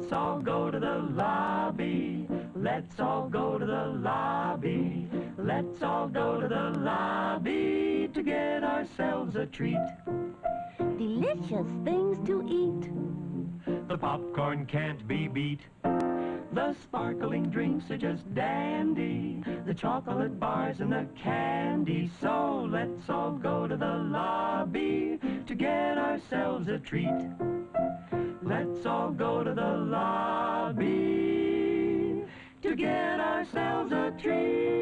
Let's all go to the lobby. Let's all go to the lobby. Let's all go to the lobby to get ourselves a treat. Delicious things to eat. The popcorn can't be beat. The sparkling drinks are just dandy. The chocolate bars and the candy. So let's all go to the lobby to get ourselves a treat. Let's all go to the lobby to get ourselves a treat.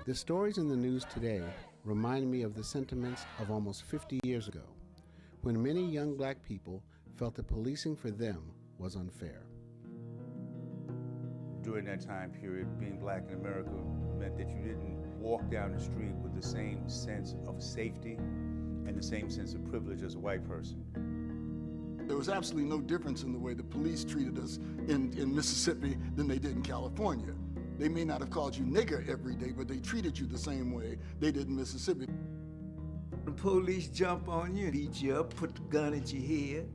The stories in the news today remind me of the sentiments of almost 50 years ago, when many young black people felt that policing for them was unfair. During that time period, being black in America meant that you didn't walk down the street with the same sense of safety and the same sense of privilege as a white person. There was absolutely no difference in the way the police treated us in Mississippi than they did in California. They may not have called you nigger every day, but they treated you the same way they did in Mississippi. The police jump on you, beat you up, put the gun at your head.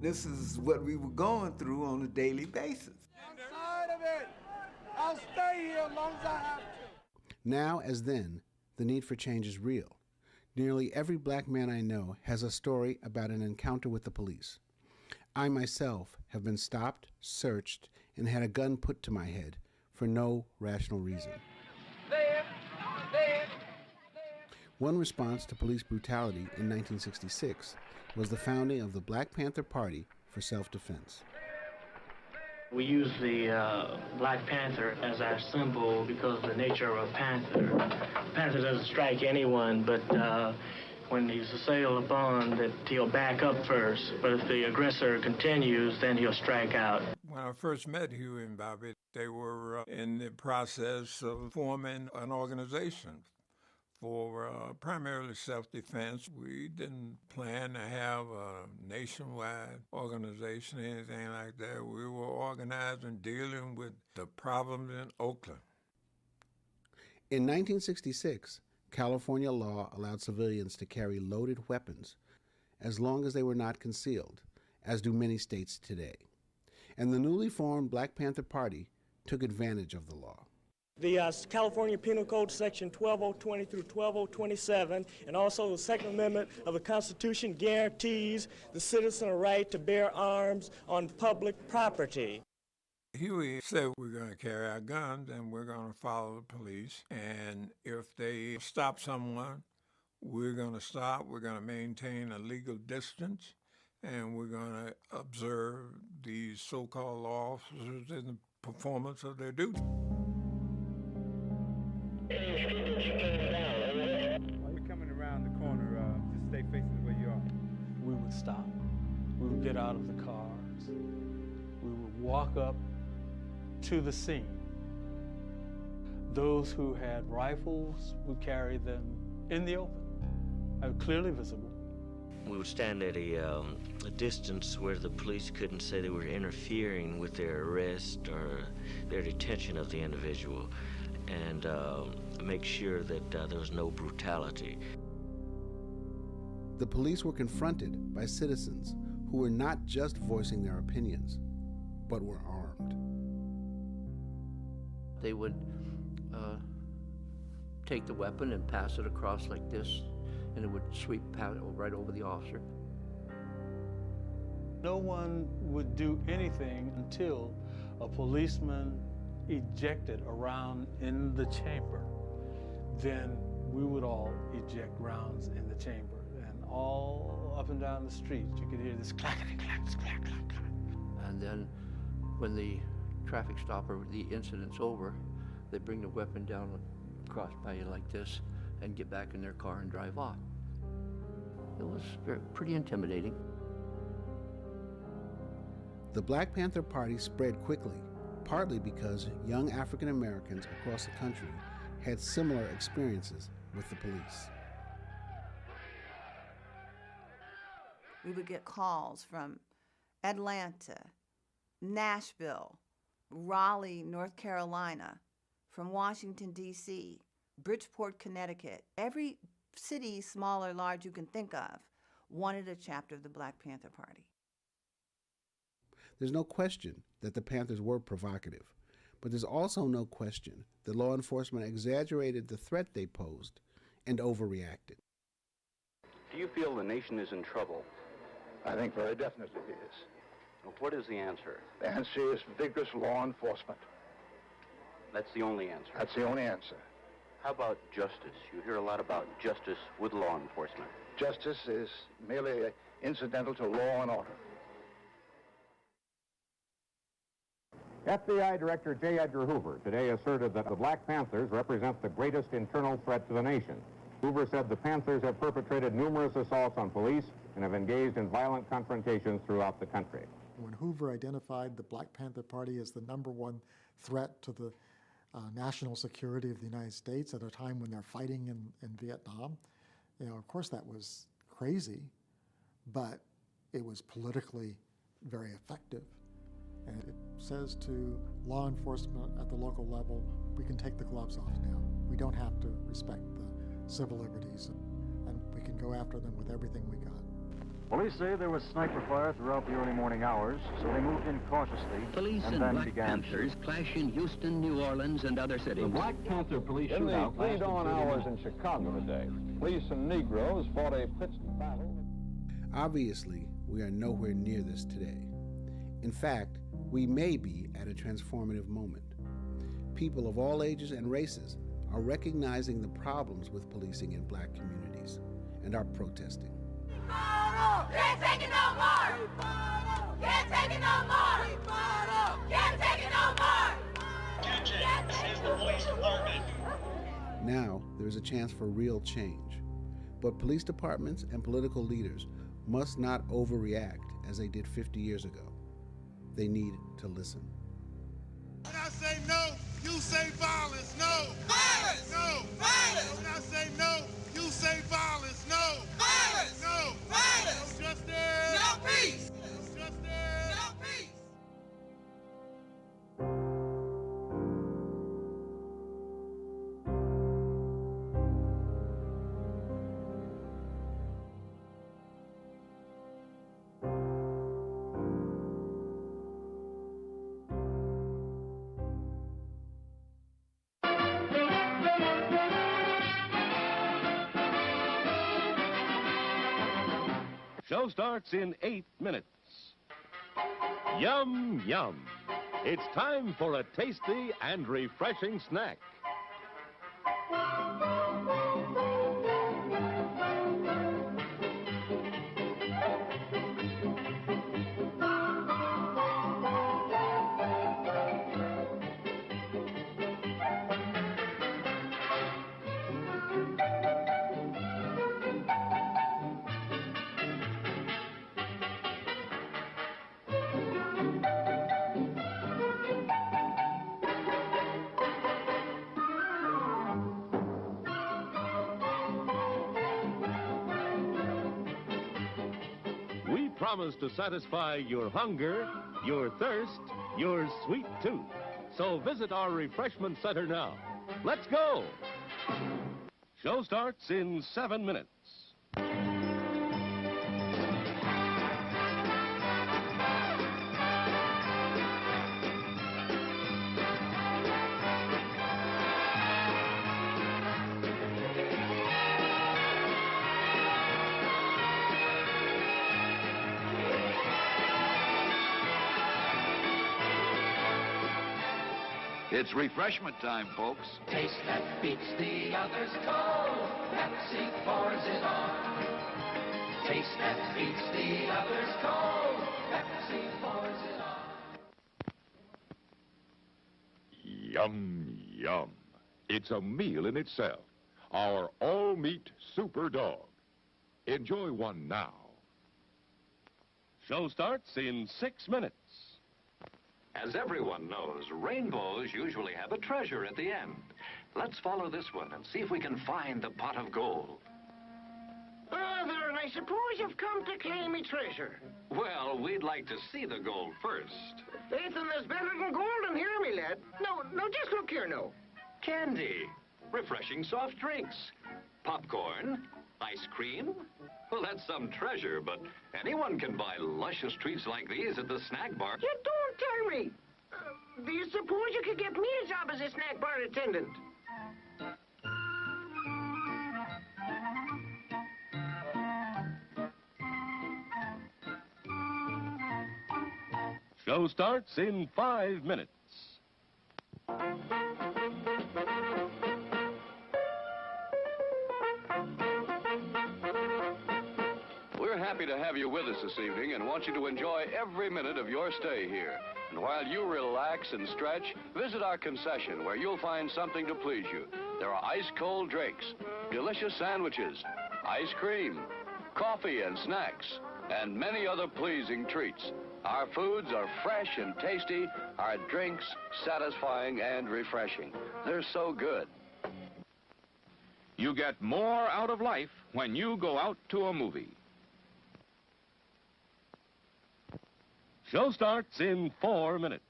This is what we were going through on a daily basis. I'm tired of it. I'll stay here as long as I have to. Now, as then, the need for change is real. Nearly every black man I know has a story about an encounter with the police. I myself have been stopped, searched, and had a gun put to my head for no rational reason. There. One response to police brutality in 1966 was the founding of the Black Panther Party for self-defense. We use the Black Panther as our symbol because of the nature of a panther. A panther doesn't strike anyone, but when he's assailed upon, that he'll back up first. But if the aggressor continues, then he'll strike out. When I first met Huey and Bobby, they were in the process of forming an organization for primarily self-defense. We didn't plan to have a nationwide organization or anything like that. We were organizing, dealing with the problems in Oakland. In 1966, California law allowed civilians to carry loaded weapons as long as they were not concealed, as do many states today. And the newly formed Black Panther Party took advantage of the law. The California Penal Code Section 12020 through 12027, and also the Second Amendment of the Constitution guarantees the citizen a right to bear arms on public property. Huey said, we're going to carry our guns and we're going to follow the police. And if they stop someone, we're going to stop. We're going to maintain a legal distance. And we're going to observe these so-called law officers in the performance of their duty. While you're coming around the corner, just stay facing the way you are. We would stop. We would get out of the cars. We would walk up to the scene. Those who had rifles would carry them in the open, clearly visible. We would stand at a distance where the police couldn't say they were interfering with their arrest or their detention of the individual, and make sure that there was no brutality. The police were confronted by citizens who were not just voicing their opinions, but were armed. They would take the weapon and pass it across like this, and it would sweep right over the officer. No one would do anything until a policeman ejected a round in the chamber. Then we would all eject rounds in the chamber. And all up and down the street, you could hear this clackety clack, clack, clack, clack. And then when the traffic stop or the incident's over, they bring the weapon down across by you like this and get back in their car and drive off. It was pretty intimidating. The Black Panther Party spread quickly, partly because young African Americans across the country had similar experiences with the police. We would get calls from Atlanta, Nashville, Raleigh, North Carolina, from Washington, D.C., Bridgeport, Connecticut. Every city, small or large you can think of, wanted a chapter of the Black Panther Party. There's no question that the Panthers were provocative, but there's also no question that law enforcement exaggerated the threat they posed and overreacted. Do you feel the nation is in trouble? I think very definitely it is. Well, what is the answer? The answer is vigorous law enforcement. That's the only answer? That's the only answer. How about justice? You hear a lot about justice with law enforcement. Justice is merely incidental to law and order. FBI Director J. Edgar Hoover today asserted that the Black Panthers represent the greatest internal threat to the nation. Hoover said the Panthers have perpetrated numerous assaults on police and have engaged in violent confrontations throughout the country. When Hoover identified the Black Panther Party as the #1 threat to the national security of the United States at a time when they're fighting in Vietnam, you know, of course that was crazy, but it was politically very effective. And it says to law enforcement at the local level, we can take the gloves off now. We don't have to respect the civil liberties, and we can go after them with everything we got. Police say there was sniper fire throughout the early morning hours, so they moved in cautiously. Police and Black Panthers clash in Houston, New Orleans, and other cities. The Black Panther police shootout lasted 3 hours in Chicago today. Police and Negroes fought a pitched battle. Obviously, we are nowhere near this today. In fact, we may be at a transformative moment. People of all ages and races are recognizing the problems with policing in Black communities and are protesting. Can't take it no more! Can't take it no more! Can't take it no more! This is the police department. Now, there is a chance for real change. But police departments and political leaders must not overreact as they did 50 years ago. They need to listen. When I say no, you say violence. No. Violence! No. Violence! When I say no, you say violence. No. Violence! No. Violence! No justice. No peace! No justice. No peace! Show starts in 8 minutes. Yum, yum. It's time for a tasty and refreshing snack. Promise to satisfy your hunger, your thirst, your sweet tooth. So visit our refreshment center now. Let's go! Show starts in 7 minutes. It's refreshment time, folks. Taste that beats the others cold. Pepsi pours it on. Taste that beats the others cold. Pepsi pours it on. Yum, yum. It's a meal in itself. Our all-meat super dog. Enjoy one now. Show starts in 6 minutes. As everyone knows, rainbows usually have a treasure at the end. Let's follow this one and see if we can find the pot of gold. There, I suppose you've come to claim me treasure. Well, we'd like to see the gold first. Faith, and there's better than gold in here, me lad. No, just look here, no. Candy, refreshing soft drinks, popcorn, ice cream. Well, that's some treasure, but anyone can buy luscious treats like these at the snack bar. You don't tell me. Do you suppose you could get me a job as a snack bar attendant? Show starts in 5 minutes. We're happy to have you with us this evening and want you to enjoy every minute of your stay here. And while you relax and stretch, visit our concession where you'll find something to please you. There are ice-cold drinks, delicious sandwiches, ice cream, coffee and snacks, and many other pleasing treats. Our foods are fresh and tasty, our drinks satisfying and refreshing. They're so good. You get more out of life when you go out to a movie. Show starts in 4 minutes.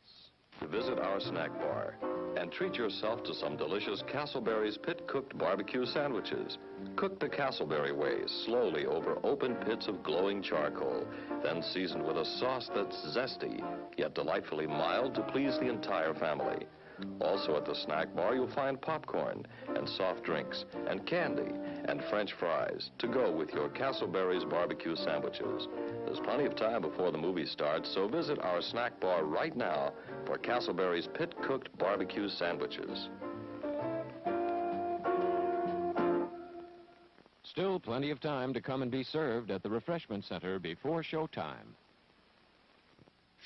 Visit our snack bar and treat yourself to some delicious Castleberry's pit-cooked barbecue sandwiches. Cook the Castleberry way, slowly over open pits of glowing charcoal, then seasoned with a sauce that's zesty, yet delightfully mild to please the entire family. Also at the snack bar, you'll find popcorn and soft drinks and candy and French fries to go with your Castleberry's barbecue sandwiches. There's plenty of time before the movie starts, so visit our snack bar right now for Castleberry's pit-cooked barbecue sandwiches. Still plenty of time to come and be served at the refreshment center before showtime.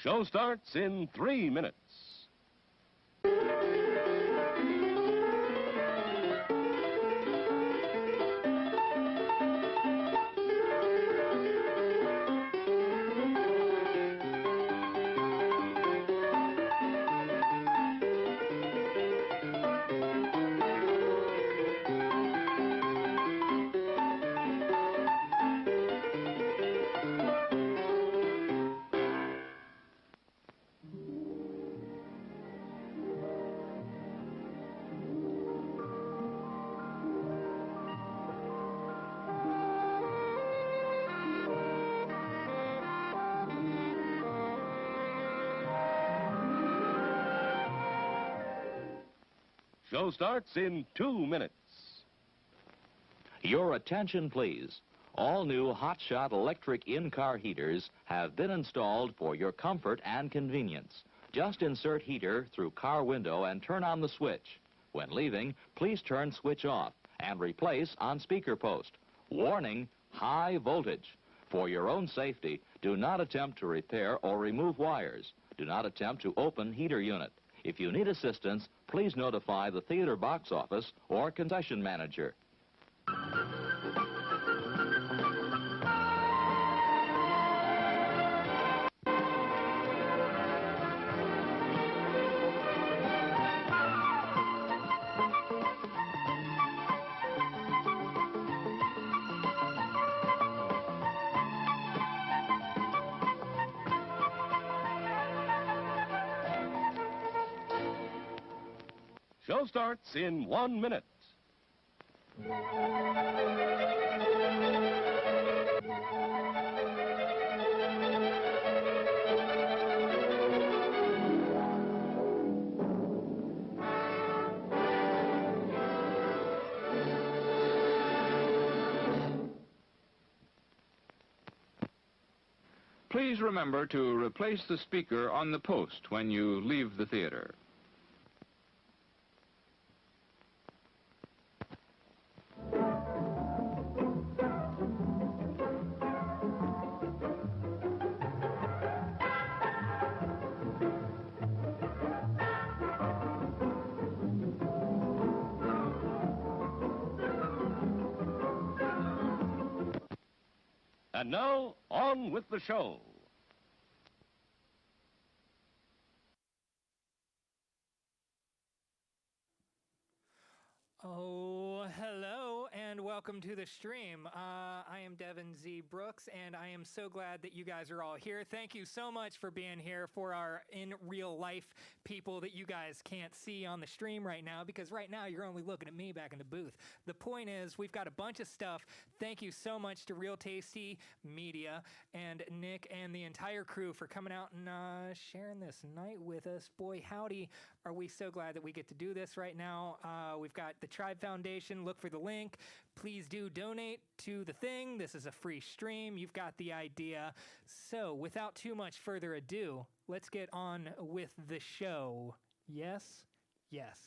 Show starts in 3 minutes. Show starts in 2 minutes. Your attention, please. All new Hotshot electric in-car heaters have been installed for your comfort and convenience. Just insert heater through car window and turn on the switch. When leaving, please turn switch off and replace on speaker post. Warning, high voltage. For your own safety, do not attempt to repair or remove wires. Do not attempt to open heater unit. If you need assistance, please notify the theater box office or concession manager. Show starts in 1 minute. Please remember to replace the speaker on the post when you leave the theater. And now, on with the show. Oh, hello and welcome welcome to the stream. I am Devin Z. Brooks, and I am so glad that you guys are all here. Thank you so much for being here for our in real life people that you guys can't see on the stream right now, because right now you're only looking at me back in the booth. The point is, we've got a bunch of stuff. Thank you so much to Real Tasty Media and Nick and the entire crew for coming out and sharing this night with us. Boy, howdy, are we so glad that we get to do this right now. We've got the Tribe Foundation. Look for the link. Please do donate to the thing. This is a free stream. You've got the idea. So without too much further ado, let's get on with the show. Yes? Yes.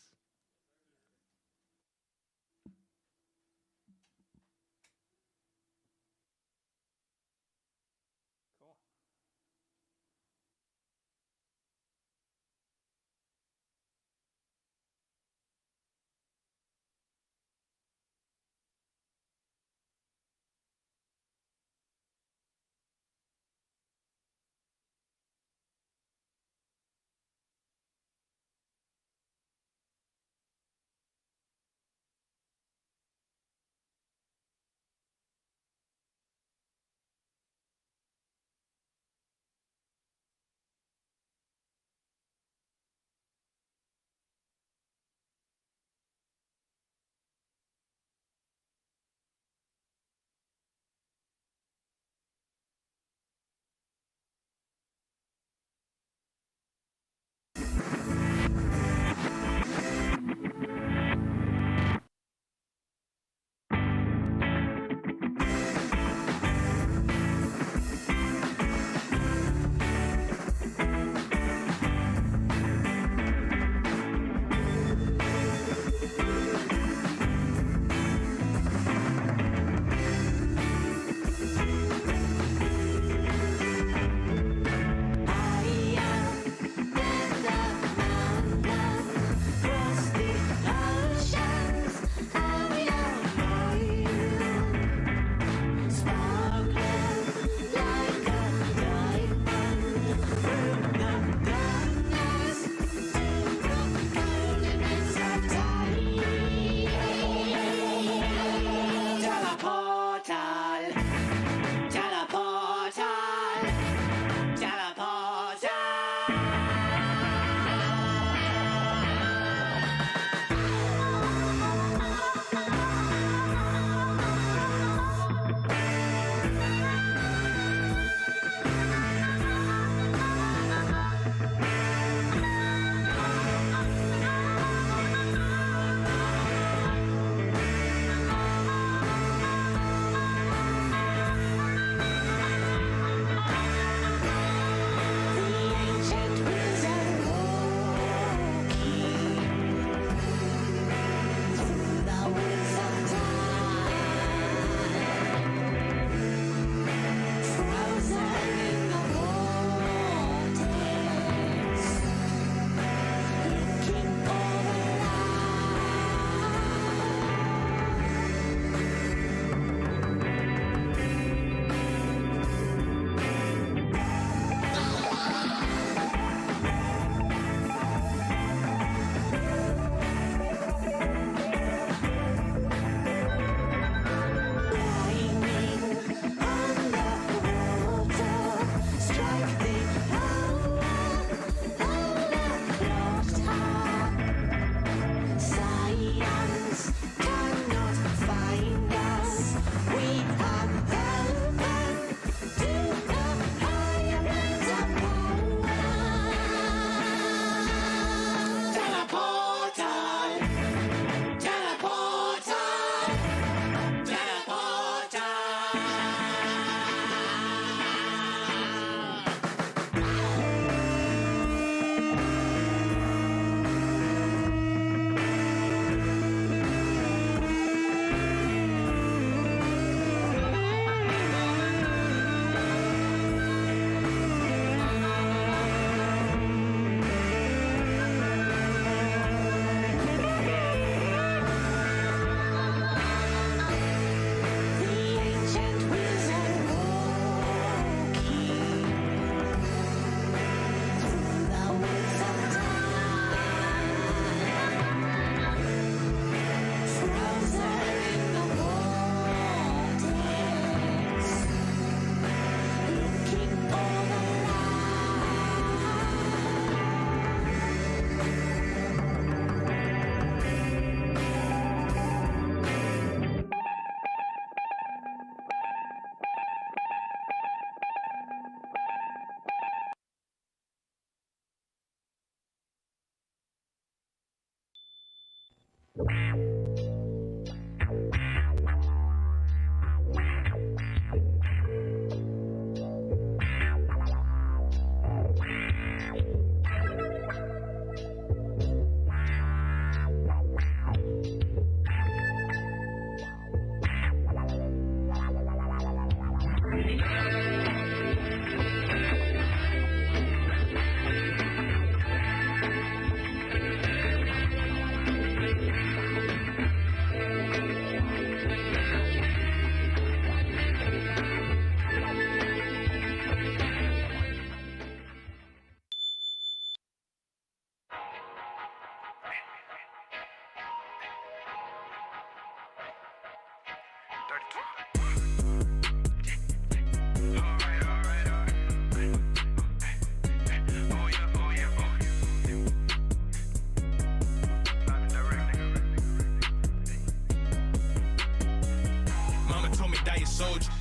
Mama told me die a soldier.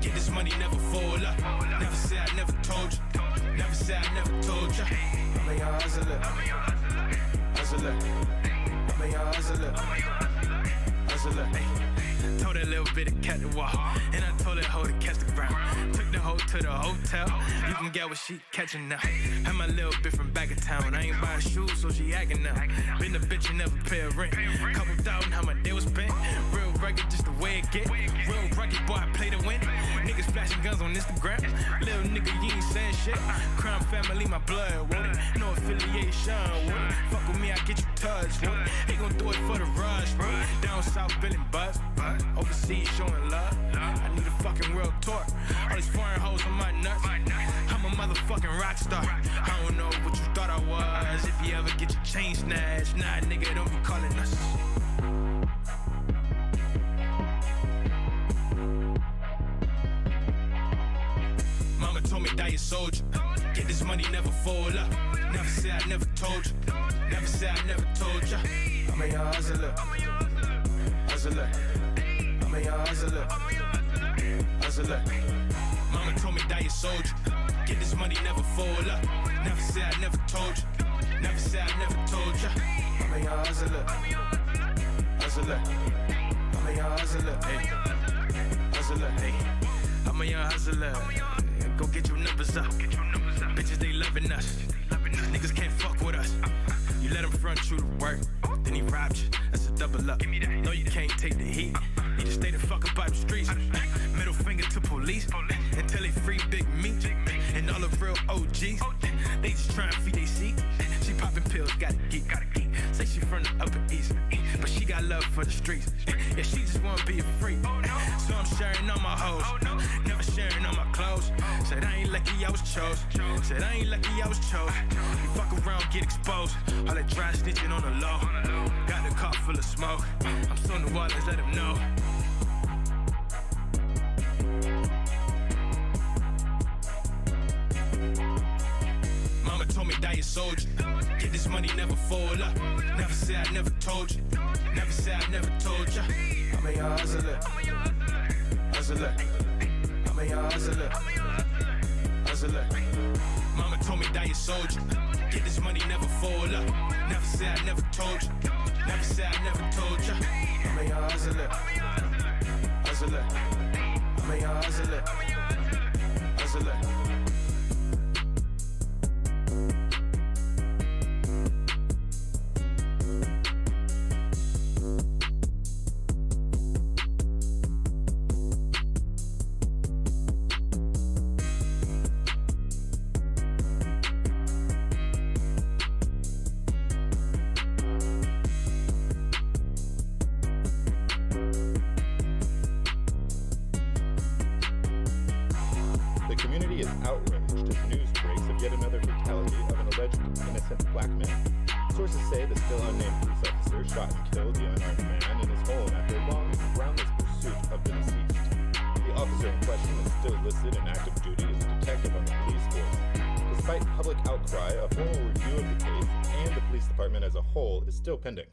Get this money, never fold up. Never say I never told you. Never say I never told you. I'm a young hustler. Hustler. I'm a young hustler. Hustler. Told that little bit of cat to walk, and I told that hoe to catch the ground. Took the hoe to the hotel. You can get what she catching now. Had my little bit from back of town. I ain't buying shoes, so she acting now. Been a bitch and never pay a rent. Couple thousand, how my day was spent. Real rugged, just the way it get. Real rugged, boy, I play to win. Niggas flashing guns on Instagram. Little nigga, you ain't saying shit. Crime family, my blood, want it. No affiliation, want it. Fuck with me, I get you touched, want it. They gon' do it for the rush, bro. Down south, billing buzz. Overseas, showing love. I need a fucking world tour. All these foreign hoes on my nuts. I'm a motherfucking rock star. I don't know what you thought I was. If you ever get your chain snatched, nah, nigga, don't be calling us. Mama told me die a soldier. Get this money, never fold up. Never say I never told you. Never say I never told ya. I'm a young hustler. Hustler. I'm a young hustler. Hustler. Mama told me die a soldier. Get this money, never fold up. Never say I never told you. Never say I never told ya. I'm a young hustler. Hustler. I'm a young hustler. Hey. Hustler. Hey. I'm a young hustler. Go get your numbers up. Bitches, they loving us. Niggas can't fuck with us. You let him front you to work, then he robbed you. That's a double up. No, you can't take the heat. You just stay the fuck up out the streets. Middle finger to police until they free Big Meat. And all the real OGs, they just try and feed they seat. She popping pills, gotta geek. Say she from the Upper East, but she got love for the streets. Yeah, she just wanna be a freak. So I'm sharing all my hoes, never sharing all my clothes. Said I ain't lucky I was chose. Said I ain't lucky I was chose. You fuck around, get exposed. All that dry snitching on the low. Got the car full of smoke. I'm still in the waters, let them know. Mama told me die a soldier. Get this money, never fold up. Never say I never told you. Never say I never told ya. I'm a young hustler. Hustler. I'm a young hustler. Hustler. Mama told me die a soldier. Get this money, never fold up. Never say I never told you. Never say I never told ya. I'm a young hustler. Hustler. I'm a young hustler. Hustler. community is outraged as news breaks of yet another fatality of an alleged innocent black man. Sources say the still unnamed police officer shot and killed the unarmed man in his home after a long and groundless pursuit of the deceased. The officer in question is still listed in active duty as a detective on the police force. Despite public outcry, a formal review of the case and the police department as a whole is still pending.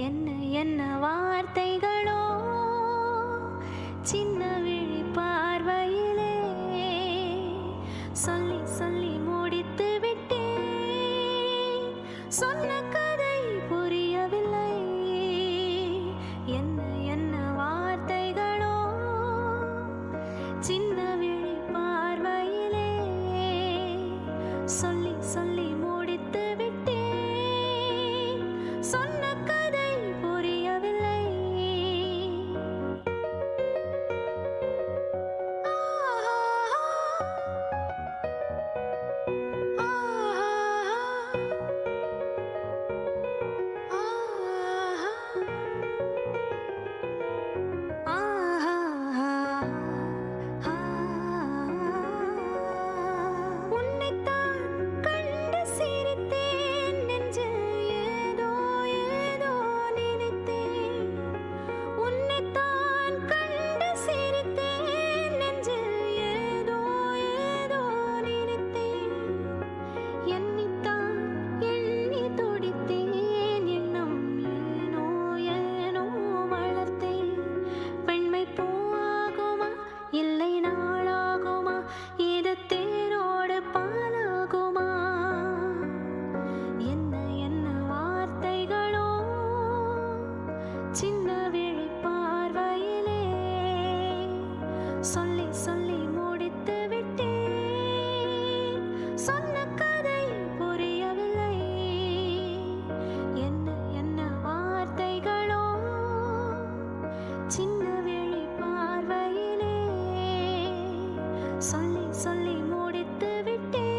என்ன என்ன வார்த்தைகளோ சின்ன விழி பார்வையிலே சொல்லி சொல்லி முடித்து விட்டேன் சொன்ன கதை புரியவில்லை என்ன என்ன வார்த்தைகளோ சின்ன விழி பார்வையிலே சொல்லி சொல்லி முடித்து விட்டேன் சொன்ன கதை புரியவில்லை உன்னைத்தான் கண்டு சிரித்தேன் நெஞ்சில் ஏதோ ஏதோ நினைத்தேன் உன்னைத்தான் கண்டு சிரித்தேன் நெஞ்சில் ஏதோ ஏதோ நினைத்தேன் எண்ணித்தான் எண்ணி துடித்தேன் எண்ணம் ஏனோ ஏனோ வளர்த்தேன் பெண்மை பூவாகுமா இல்லை நாளாகுமா இது தேரோடு பாலாகுமா என்ன என்ன வார்த்தைகளோ சின்ன விழி பார்வையிலே சொல்லி சொல்லி முடித்து விட்டேன் சொன்ன கதை புரியவில்லை என்ன என்ன வார்த்தைகளோ சின்ன விழி பார்வையிலே சொல்லி சொல்லி முடித்து விட்டேன்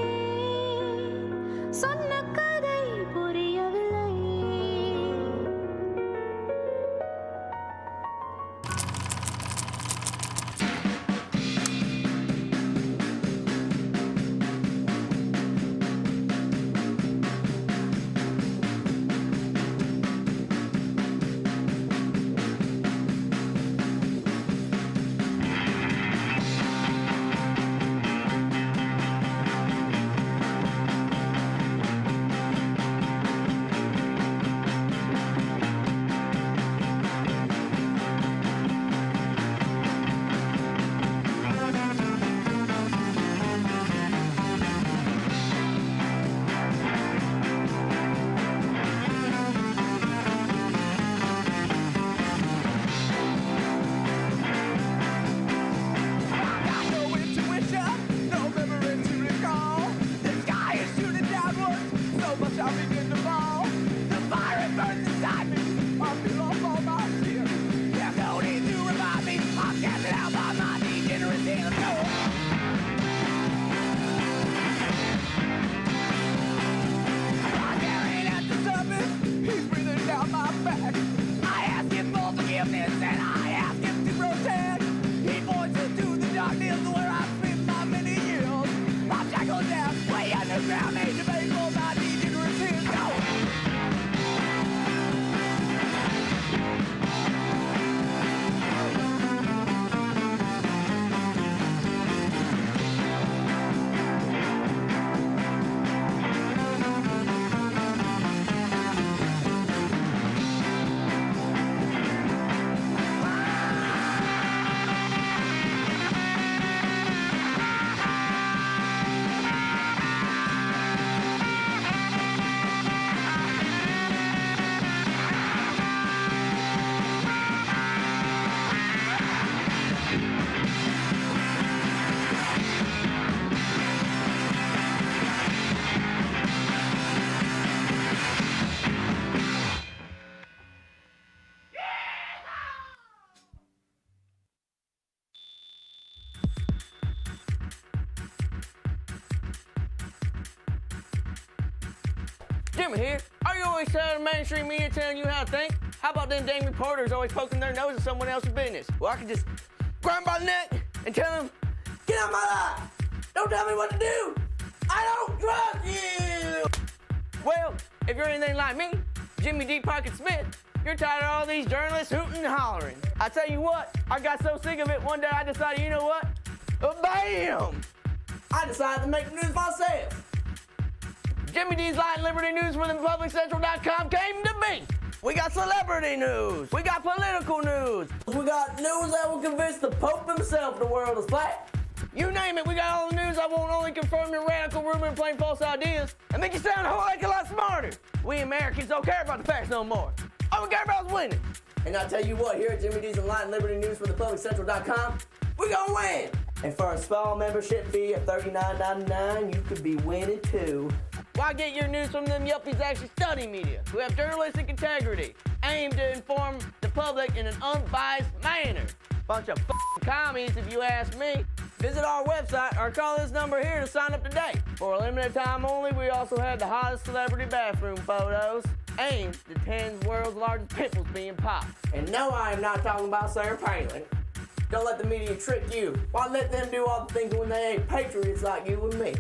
சொன்ன கதை புரியவில்லை Jimmy here. Are you always tired of mainstream media telling you how to think? How about them dang reporters always poking their nose at someone else's business? Well, I can just grab 'em by the neck and tell them, get out of my life! Don't tell me what to do! I don't trust you! Well, if you're anything like me, Jimmy D. Pocket Smith, you're tired of all these journalists hooting and hollering. I tell you what, I got so sick of it one day I decided, you know what? Bam! I decided to make the news myself. Jimmy D's Light and Liberty News from the PublicCentral.com came to be. We got celebrity news. We got political news. We got news that will convince the Pope himself the world is flat. You name it, we got all the news that won't only confirm your radical rumor and plain false ideas and make you sound a whole heck of a lot smarter. We Americans don't care about the facts no more. All we care about is winning. And I'll tell you what, here at Jimmy D's Enlightened Liberty News for thepubliccentral.com, we gonna win. And for a small membership fee of $39.99, you could be winning too. Why get your news from them yuppies actually study media, who have journalistic integrity, aimed to inform the public in an unbiased manner? Bunch of commies, if you ask me. Visit our website or call this number here to sign up today. For a limited time only, we also have the hottest celebrity bathroom photos aimed at 10 world's largest pimples being popped. And no, I am not talking about Sarah Palin. Don't let the media trick you. Why let them do all the thinking when they ain't patriots like you and me?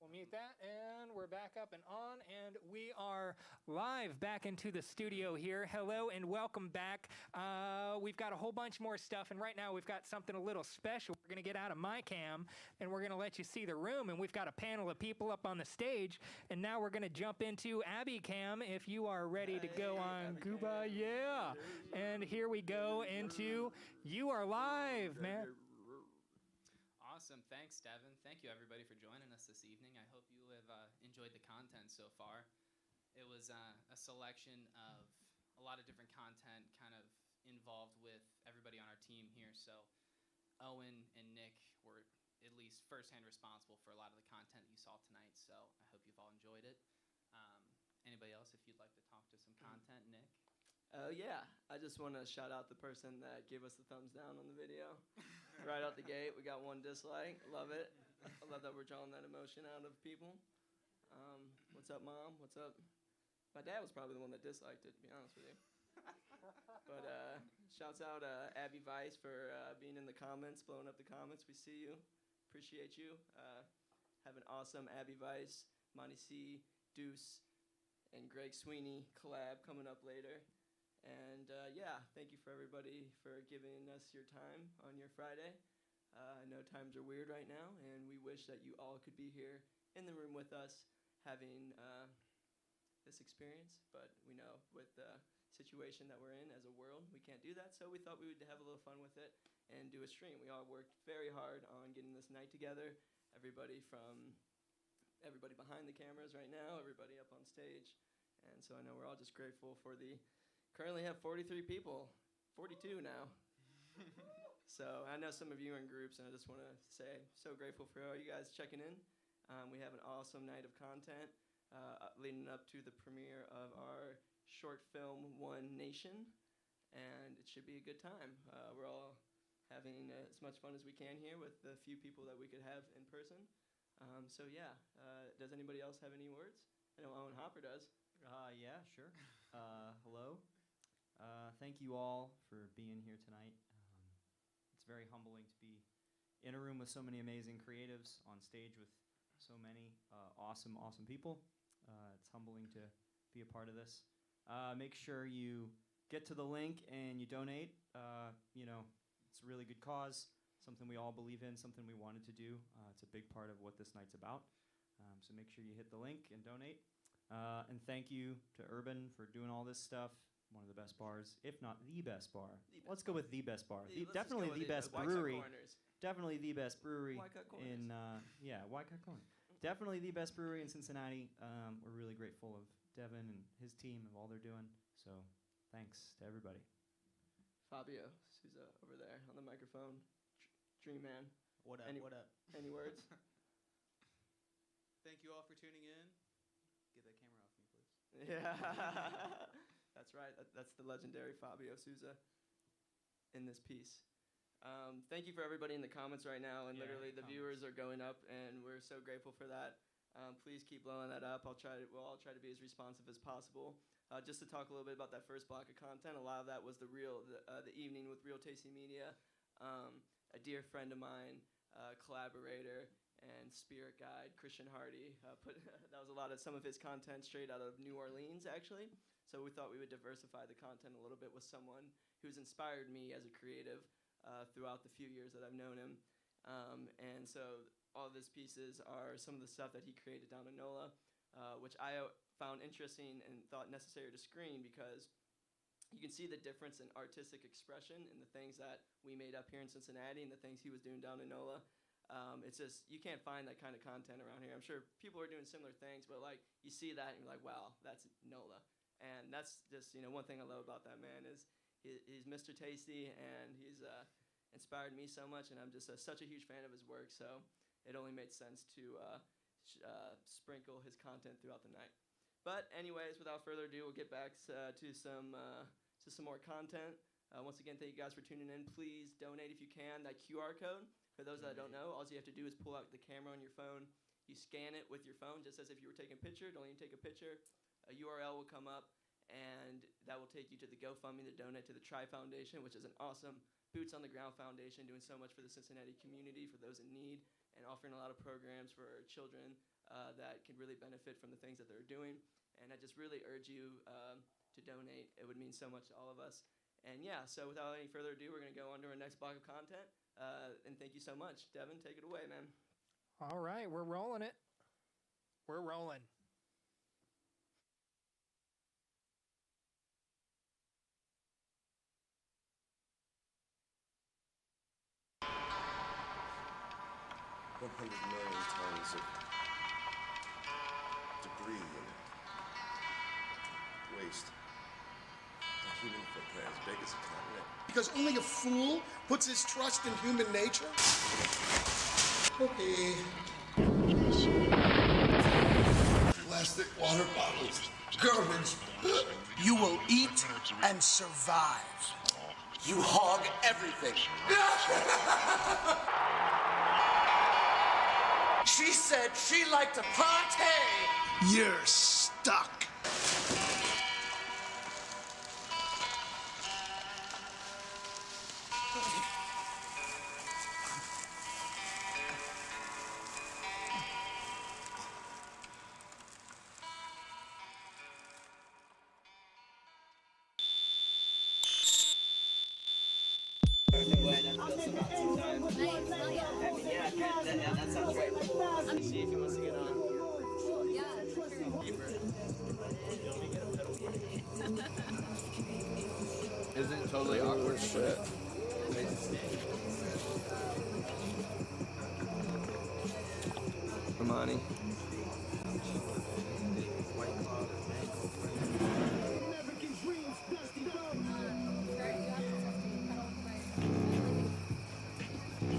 We'll mute that, and we're back up and on, and we are live back into the studio here. Hello and welcome back. We've got a whole bunch more stuff, and right now we've got something a little special. We're going to get out of my cam, and we're going to let you see the room, and we've got a panel of people up on the stage, and now we're going to jump into Abby Cam if you are ready to go on Gooba. Yeah. And here we go into You Are Live, man. Awesome. Thanks, Devin. Thank you, everybody, for joining us this evening. I hope you have enjoyed the content so far. It was a selection of a lot of different content kind of involved with everybody on our team here. So Owen and Nick were at least firsthand responsible for a lot of the content you saw tonight. So I hope you've all enjoyed it. Anybody else, if you'd like to talk to some content, Nick? Yeah, I just want to shout out the person that gave us the thumbs down on the video. Right out the gate, we got one dislike. Love it. I love that we're drawing that emotion out of people. What's up, Mom? What's up? My dad was probably the one that disliked it, to be honest with you. But shouts out Abby Weiss for being in the comments, blowing up the comments. We see you. Appreciate you. Have an awesome Abby Weiss, Monty C, Deuce, and Greg Sweeney collab coming up later. And yeah, thank you for everybody for giving us your time on your Friday. I know times are weird right now, and we wish that you all could be here in the room with us having this experience. But we know with the situation that we're in as a world, we can't do that. So we thought we would have a little fun with it and do a stream. We all worked very hard on getting this night together. Everybody behind the cameras right now, everybody up on stage. And so I know we're all just grateful for currently have 43 people, 42 now. So I know some of you are in groups, and I just want to say, so grateful for all you guys checking in. We have an awesome night of content leading up to the premiere of our short film, One Nation, and it should be a good time. We're all having as much fun as we can here with the few people that we could have in person. So yeah, does anybody else have any words? I know Owen Hopper does. Yeah, sure. Hello. Thank you all for being here tonight. It's very humbling to be in a room with so many amazing creatives, on stage with so many awesome people. It's humbling to be a part of this. Make sure you get to the link and you donate, you know, it's a really good cause, something we all believe in, something we wanted to do. It's a big part of what this night's about. So make sure you hit the link and donate. And thank you to Urban for doing all this stuff. One of the best bars, if not the best bar. Let's go with the best bar. Definitely the best brewery. Definitely the best brewery in Wycott Corners. Definitely the best brewery in Cincinnati. We're really grateful of Devin and his team of all they're doing. So thanks to everybody. Fabio Souza over there on the microphone. Dream man. What up? What up? Any words? Thank you all for tuning in. Get that camera off me, please. Yeah. That's right. That's the legendary Fabio Souza in this piece. Thank you for everybody in the comments right now, and literally the viewers are going up, and we're so grateful for that. Please keep blowing that up. We'll all try to be as responsive as possible. Just to talk a little bit about that first block of content, a lot of that was the evening with Real Tasty Media. A dear friend of mine, collaborator, and spirit guide, Christian Hardy, that was some of his content straight out of New Orleans, actually. So we thought we would diversify the content a little bit with someone who's inspired me as a creative throughout the few years that I've known him. And so all of his pieces are some of the stuff that he created down in NOLA, which I found interesting and thought necessary to screen because you can see the difference in artistic expression in the things that we made up here in Cincinnati and the things he was doing down in NOLA. It's just, you can't find that kind of content around here. I'm sure people are doing similar things, but like you see that and you're like, wow, that's NOLA. And that's just, you know, one thing I love about that man is he's Mr. Tasty, and he's inspired me so much, and I'm just such a huge fan of his work, so it only made sense to sprinkle his content throughout the night. But anyways, without further ado, we'll get back to some more content. Once again, thank you guys for tuning in. Please donate if you can. That QR code, for those that don't know, all you have to do is pull out the camera on your phone. You scan it with your phone just as if you were taking a picture. Don't even take a picture. A URL will come up, and that will take you to the GoFundMe to donate to the Tri Foundation, which is an awesome boots-on-the-ground foundation doing so much for the Cincinnati community, for those in need, and offering a lot of programs for children that can really benefit from the things that they're doing. And I just really urge you to donate. It would mean so much to all of us. And yeah, so without any further ado, we're going to go on to our next block of content. And thank you so much. Devin, take it away, man. All right, we're rolling it. We're rolling. $100 million tons of debris and waste. A human footprint as big as a continent. Because only a fool puts his trust in human nature? Okay. Plastic water bottles, garbage. You will eat and survive. You hog everything. She said she liked to party. You're stuck. That sounds great. Let's see if he wants to get on. Isn't it totally awkward shit? Ramani.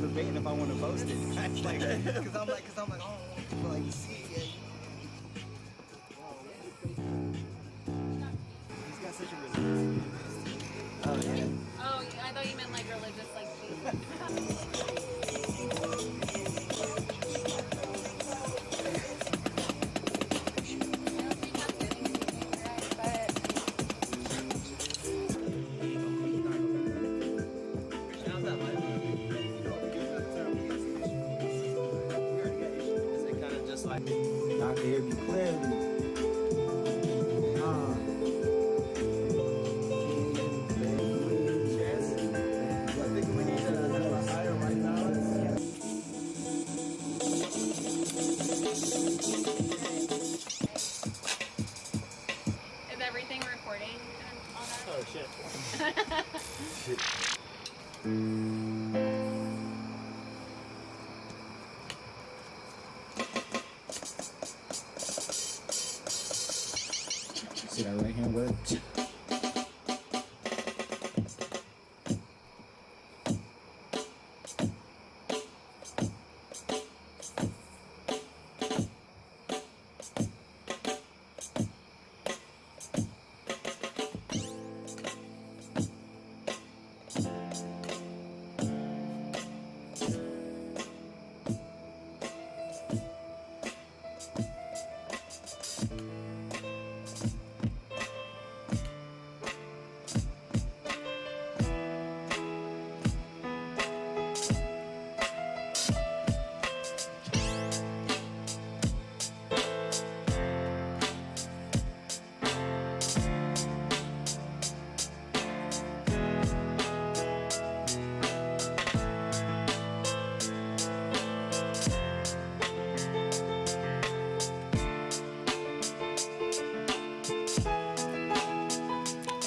Debating if I want to post it. Like, cause I'm like, oh, people like see it. He's got such a religious. Oh yeah. Oh, I thought you meant like religious, like I can hear you clearly. recording and all that? Oh, shit. See that right hand word?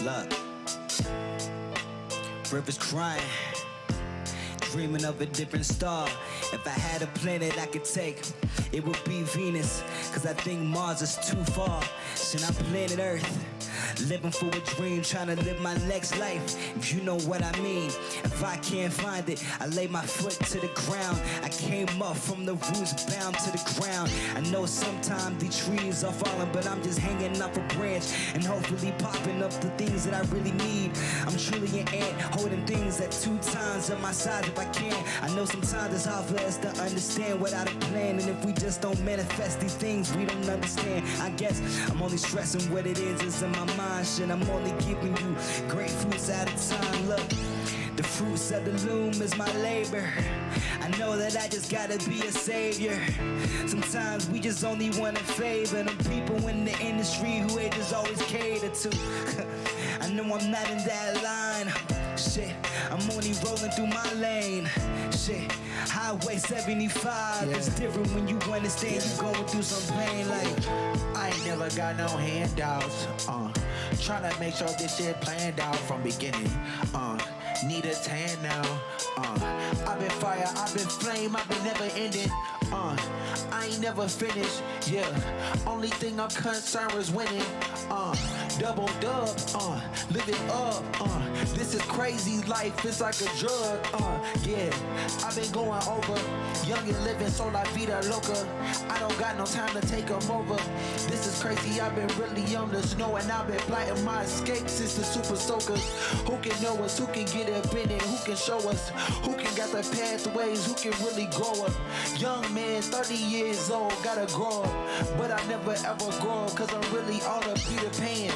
Look, rivers crying, dreaming of a different star. If I had a planet I could take, it would be Venus, cause I think Mars is too far. Should I planet Earth? Living for a dream, trying to live my next life, if you know what I mean. If I can't find it, I lay my foot to the ground. I came up from the roots, bound to the ground. I know sometimes the trees are falling, but I'm just hanging off a branch and hopefully popping up the things that I really need. I'm truly an ant, holding things at 2 times of my size if I can. I know sometimes it's hard for us to understand without a plan, and if we just don't manifest these things, we don't understand. I guess I'm only stressing what it is in my mind. Shit, I'm only giving you great fruits at a time. Look, the fruits of the loom is my labor. I know that I just gotta be a savior. Sometimes we just only wanna favor them people in the industry who they just always cater to. I know I'm not in that line. Shit, I'm only rolling through my lane. Shit, Highway 75 is different when you understand you going through some pain. Like, I ain't never got no handouts. Tryna make sure this shit planned out from beginning. Need a tan now. I've been fire, I've been flame, I've been never ending. I ain't never finished, yeah. Only thing I'm concerned is winning. Double dub, live it up. This is crazy life, it's like a drug. Yeah, I've been going over. Young and living, so la vida loca. I don't got no time to take them over. This is crazy, I've been really on the snow, and I've been blighting my escape since the super soakers. Who can know us? Who can get up in it? Who can show us? Who can got the pathways? Who can really grow up? Young man, 30 years old, gotta grow up. But I never ever grow up, cause I'm really all up Peter Pan.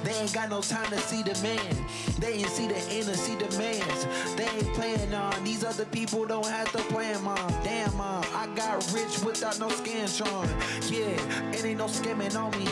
They ain't got no time to see the man. They ain't see the end or see the mans. They ain't playing on. These other people don't have to plan, mom. Damn, mom, I got rich without no scantron. Yeah, it ain't no skimming on me.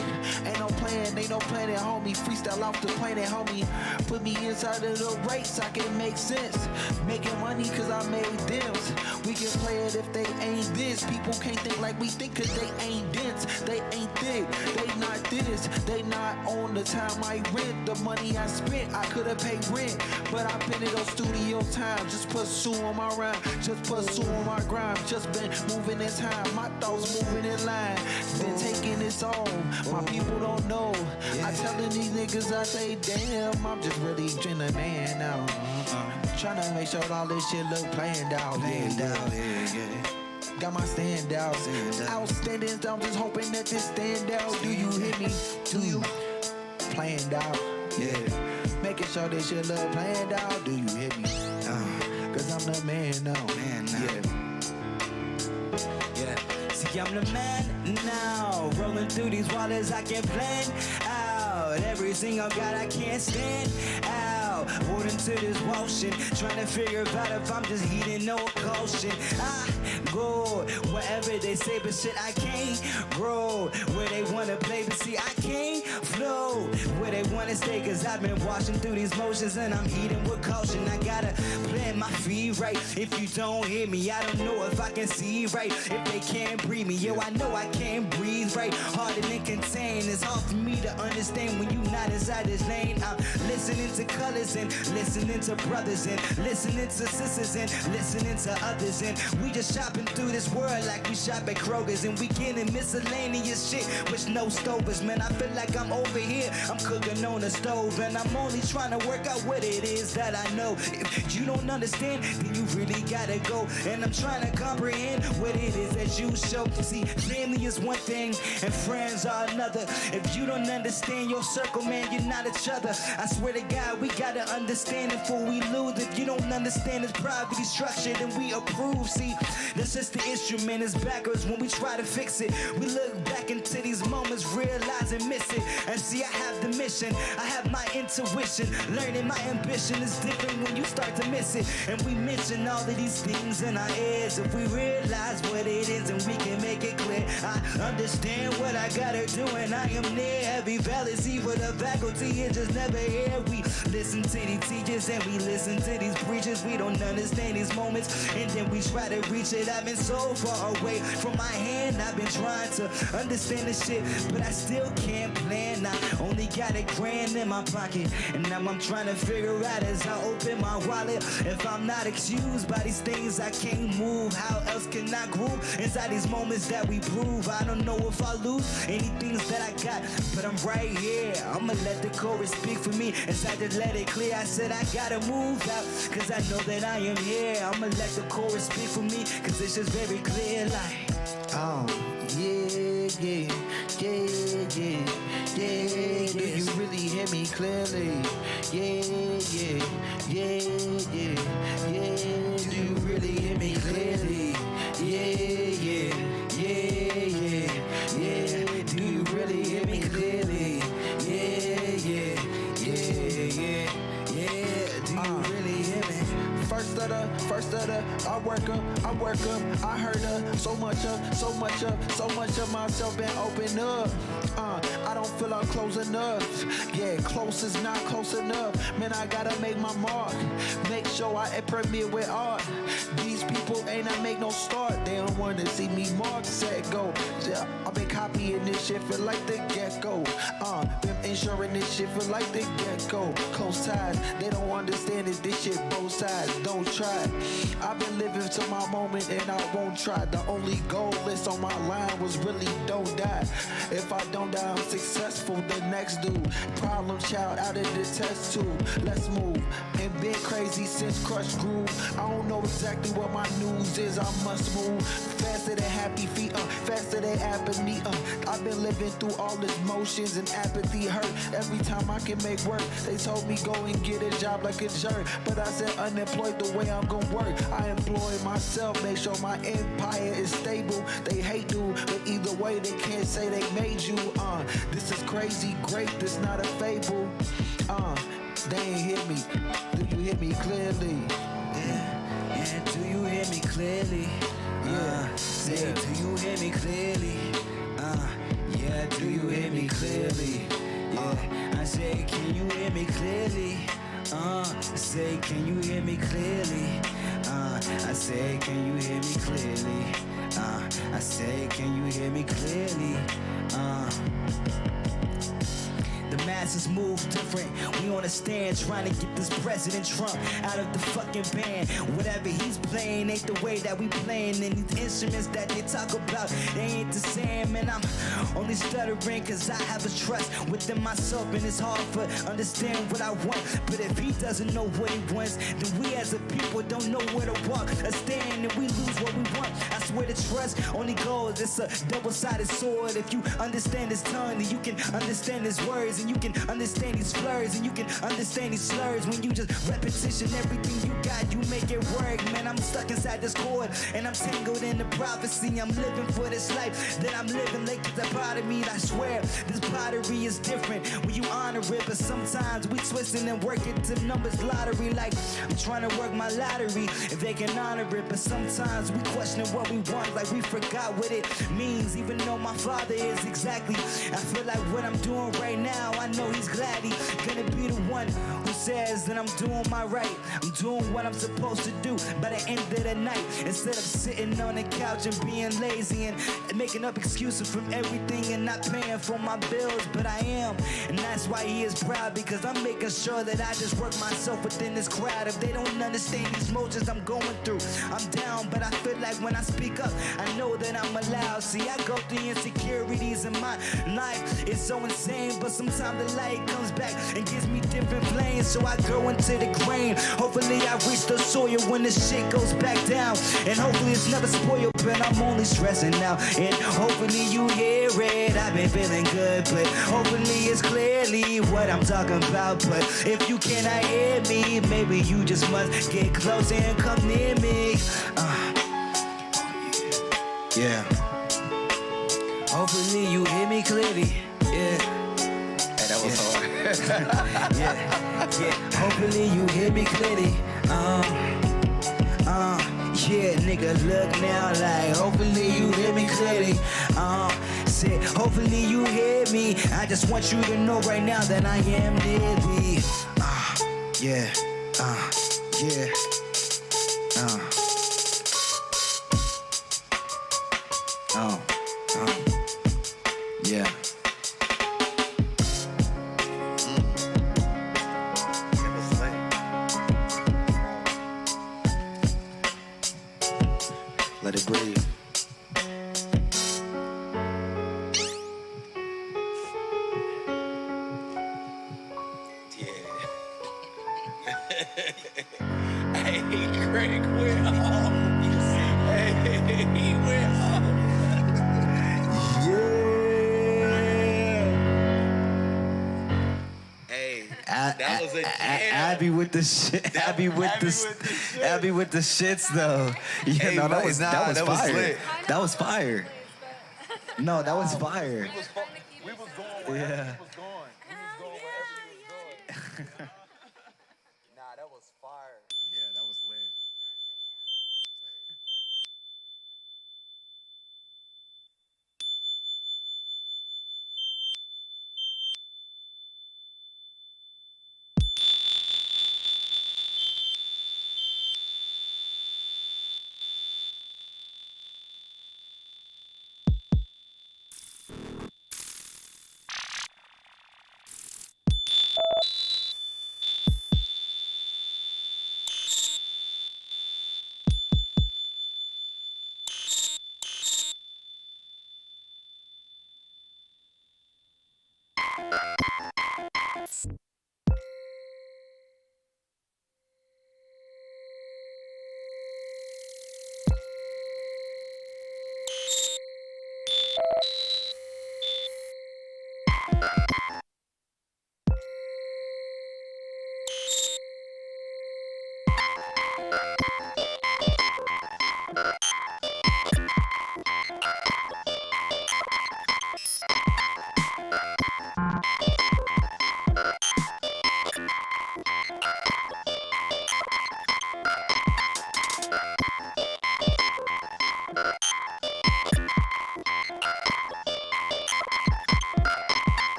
Ain't no plan, ain't no planet, homie. Freestyle off the planet, homie. Put me inside of the race, I can make sense. Making money cause I made deals. We can play it if they ain't this. People can't think like we think cause they ain't dense. They ain't thick, they not this. They not on the time I rent. The money I spent, I could've paid rent. But I been in those studio time. Just pursuing my rhyme, just pursuing my grind. Just been moving in time, my thoughts moving in line. Been taking its own, my people don't know. I telling these niggas, I say, damn, I'm just really dreaming a man now. Trying to make sure all this shit look planned out. Got my standouts. Outstanding, I'm just hoping that this stand out. Do you hear me? Do you? Planned out, yeah. Making sure this shit look planned out. Do you hear me? Cause I'm the man now. Yeah. See, I'm the man now. Rolling through these waters, I can plan out. Everything I got, I can't stand out. Holding to this ocean, trying to figure out if I'm just heating or caution. I go wherever they say, but shit, I can't grow where they wanna play, but see, I can't flow where they wanna stay, cause I've been washing through these motions and I'm heeding with caution. I gotta plant my feet right. If you don't hear me, I don't know if I can see right. If they can't breathe me, yo, I know I can't breathe right. Harder than contain. It's hard for me to understand when you not inside this lane. I'm listening to colors and listening to brothers and listening to sisters and listening to others, and we just shopping through this world like we shop at Kroger's, and we getting miscellaneous shit with no stovers. Man, I feel like I'm over here, I'm cooking on the stove, and I'm only trying to work out what it is that I know. If you don't understand, then you really gotta go, and I'm trying to comprehend what it is that you show. See, family is one thing and friends are another. If you don't understand your circle, man, you're not each other. I swear to God, we gotta understand it before we lose. If you don't understand it's poverty structure, then we approve. See, that's just the instrument, it's backwards when we try to fix it. We look back into these moments, realize and miss it. And see, I have the mission, I have my intuition. Learning my ambition is different when you start to miss it. And we mention all of these things in our heads. If we realize what it is and we can make it clear, I understand what I gotta do and I am near. Heavy fallacy for the faculty, it just never here. We listen to these teachers and we listen to these preachers. We don't understand these moments and then we try to reach it. I've been so far away from my hand, I've been trying to understand this shit, but I still can't plan. I only got $1,000 in my pocket, and now I'm trying to figure out as I open my wallet. If I'm not excused by these things I can't move, how else can I groove inside these moments that we prove? I don't know if I lose any things that I got, but I'm right here. I'ma let the chorus speak for me as I just let it clear. I said I gotta move out, cause I know that I am here. I'ma let the chorus speak for me, cause it's just very clear like, oh, yeah, yeah, yeah, yeah, yeah. Do you really hear me clearly? Yeah, yeah, yeah, yeah, yeah. Do you really hear me clearly? Yeah, yeah, yeah, yeah, yeah. Do you really hear me clearly? Yeah, yeah, yeah, yeah, yeah. Do you really hear me? First of the, I work up, I heard so much of myself been opened up. I don't feel I'm close enough. Yeah, close is not close enough. Man, I gotta make my mark. Make sure I premiere with art. These people ain't I make no start. They don't wanna see me mark, set, go. Yeah, I've been copying this shit for like the get-go. Been ensuring this shit for like the get-go. Close ties, they don't understand it. This shit both sides, don't try. I've been living to my moment and I won't try. The only goal list on my line was really don't die. If I don't die, I'm successful. The next dude, problem child out of the test tube. Let's move. And been crazy since Crush Groove. I don't know exactly what my news is. I must move faster than happy feet, faster than apathy. I've been living through all this motions and apathy hurt. Every time I can make work, they told me go and get a job like a jerk. But I said unemployed the way I'm gonna work. I employ myself, make sure my empire is stable. They hate you, but either way they can't say they made you. This is crazy, great, this not a fable. They ain't hear me. Do you hear me clearly? Yeah, do you hear me clearly? Say, do you hear me clearly? Yeah, do you hear me clearly? Yeah, I say, can you hear me clearly? Say, can you hear me clearly? I say, can you hear me clearly? I say, can you hear me clearly? The masses move different. We on a stand trying to get this President Trump out of the fucking band. Whatever he's playing ain't the way that we playing. And these instruments that they talk about, they ain't the same. And I'm only stuttering cause I have a trust within myself. And it's hard for understand what I want. But if he doesn't know what he wants, then we as a people don't know where to walk or stand, and we lose what we want. I swear the trust only goes. It's a double-sided sword. If you understand his tongue, then you can understand his words. And you can understand these slurs, and you can understand these slurs. When you just repetition everything you got, you make it work. Man, I'm stuck inside this cord, and I'm tangled in the prophecy. I'm living for this life that I'm living like it's a part of me. And I swear, this pottery is different when you honor it. But sometimes we twisting and working to numbers lottery. Like I'm trying to work my lottery if they can honor it. But sometimes we question what we want, like we forgot what it means. Even though my father is exactly, I feel like what I'm doing right now, I know he's one who says that I'm doing my right. I'm doing what I'm supposed to do by the end of the night. Instead of sitting on the couch and being lazy and making up excuses from everything and not paying for my bills. But I am, and that's why he is proud, because I'm making sure that I just work myself within this crowd. If they don't understand these motions I'm going through, I'm down, but I feel like when I speak up, I know that I'm allowed. See, I go through insecurities in my life. It's so insane, but sometimes the light comes back and gives me different flames. So I go into the grain. Hopefully I reach the soil when this shit goes back down. And hopefully it's never spoiled, but I'm only stressing out. And hopefully you hear it. I've been feeling good, but hopefully it's clearly what I'm talking about. But if you cannot hear me, maybe you just must get close and come near me. Yeah. Hopefully you hear me clearly. Yeah. Hey, that was hard. Yeah. Hopefully you hear me clearly. Yeah, nigga, look now like. Hopefully you hear me clearly. Say, hopefully you hear me. I just want you to know right now that I am Diddy. Yeah. Yeah. Yeah. Let it breathe. Hey, Craig, we're home. Hey, we're home. Hey, that was a jam. Abby with the shit. Abby with the shits though. Yeah, Hey, no, that was fire. lit. That was fire. No, that was fire. We was going wherever Yeah. you was going. We was going wherever you was going. Nah, that was fire. Yeah, that was lit.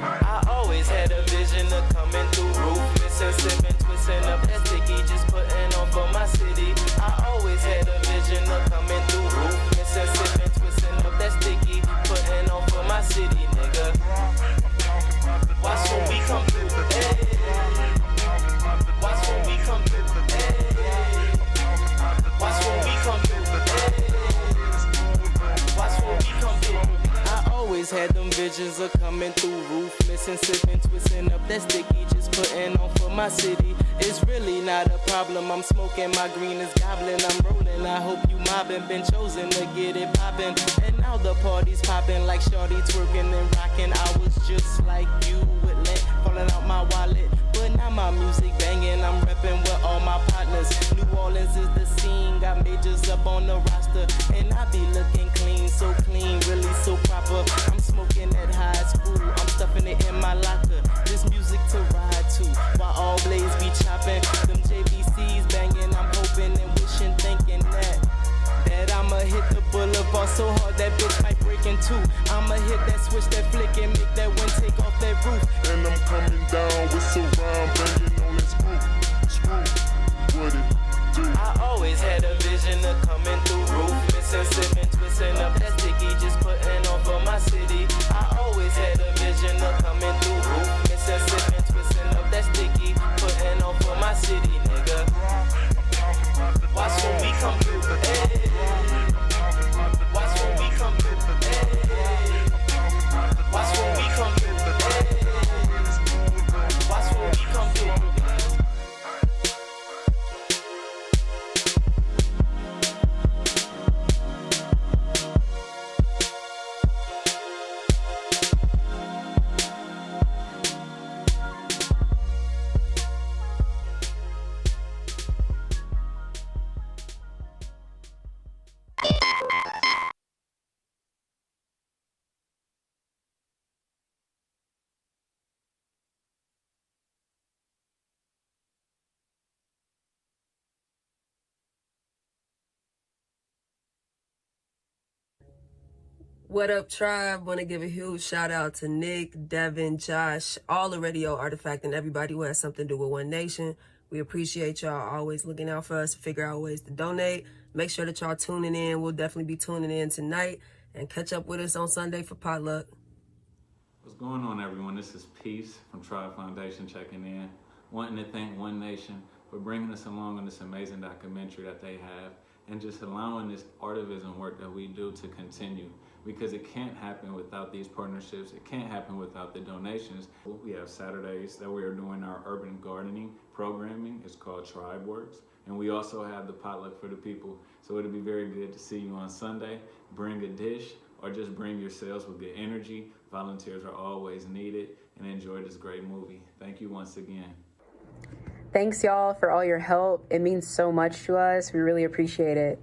I always had a vision of coming through ruthless and sipping, twisting up that sticky, just putting on for my city. I always had a vision of coming through ruthless and sipping, twisting up that sticky, putting on for my city, nigga. Watch when we come through, hey. Watch when we come through, hey. Watch when we come through, hey. Watch when we come through. I always had them visions of coming through ruthless and sipping, twisting up that sticky, just putting on for my city. It's really not a problem. I'm smoking, my green is gobbling, I'm rolling. I hope you mobbing, been chosen to get it popping. And now the party's popping like shorty twerking and rocking. I was just like you with lint falling out my wallet, but now my music banging. I'm repping with all my partners. New Orleans is the scene, got majors up on the roster, and I be looking clean, so clean, really so proper. I'm smoking at high school, I'm stuffing it in my locker. This music to ride to, while all blades be chopping. Them JVCs banging, I'm hoping and wishing, thinking that I'ma hit the boulevard so hard that bitch might break in two. I'ma hit that switch, that flick, and make that wind take off that roof. And I'm coming down with surround, banging on that screw, what it do? I always had a vision of coming through ruthless and sipping, twisting up that sticky, just putting on for my city. I always had a vision of coming through ruthless and sipping, twisting up that sticky, putting on for my city, nigga. Watch when we come through, hey. Watch when we come through, hey. Watch when we come through, hey. Watch when we come What up, Tribe? Want to give a huge shout out to Nick, Devin, Josh, all the Radio Artifact, and everybody who has something to do with One Nation. We appreciate y'all always looking out for us to figure out ways to donate. Make sure that y'all tuning in. We'll definitely be tuning in tonight, and catch up with us on Sunday for potluck. What's going on, everyone? This is Peace from Tribe Foundation checking in. Wanting to thank One Nation for bringing us along on this amazing documentary that they have, and just allowing this artivism work that we do to continue, because it can't happen without these partnerships. It can't happen without the donations. We have Saturdays that we are doing our urban gardening programming. It's called Tribe Works. And we also have the potluck for the people. So it'll be very good to see you on Sunday. Bring a dish or just bring yourselves with good energy. Volunteers are always needed, and enjoy this great movie. Thank you once again. Thanks, y'all, for all your help. It means so much to us. We really appreciate it.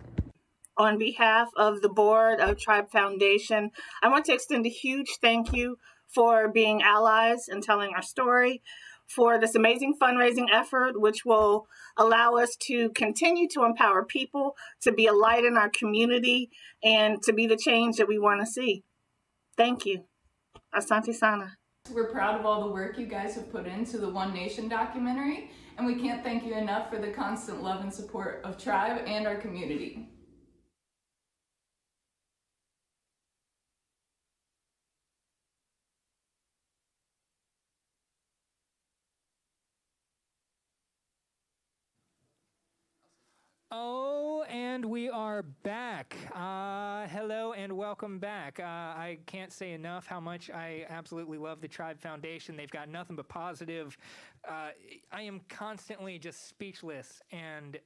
On behalf of the board of Tribe Foundation, I want to extend a huge thank you for being allies and telling our story, for this amazing fundraising effort, which will allow us to continue to empower people, to be a light in our community, and to be the change that we want to see. Thank you. Asante Sana. We're proud of all the work you guys have put into the One Nation documentary, and we can't thank you enough for the constant love and support of Tribe and our community. Oh, and we are back. Hello and welcome back. I can't say enough how much I absolutely love the Tribe Foundation. They've got nothing but positive. I am constantly just speechless and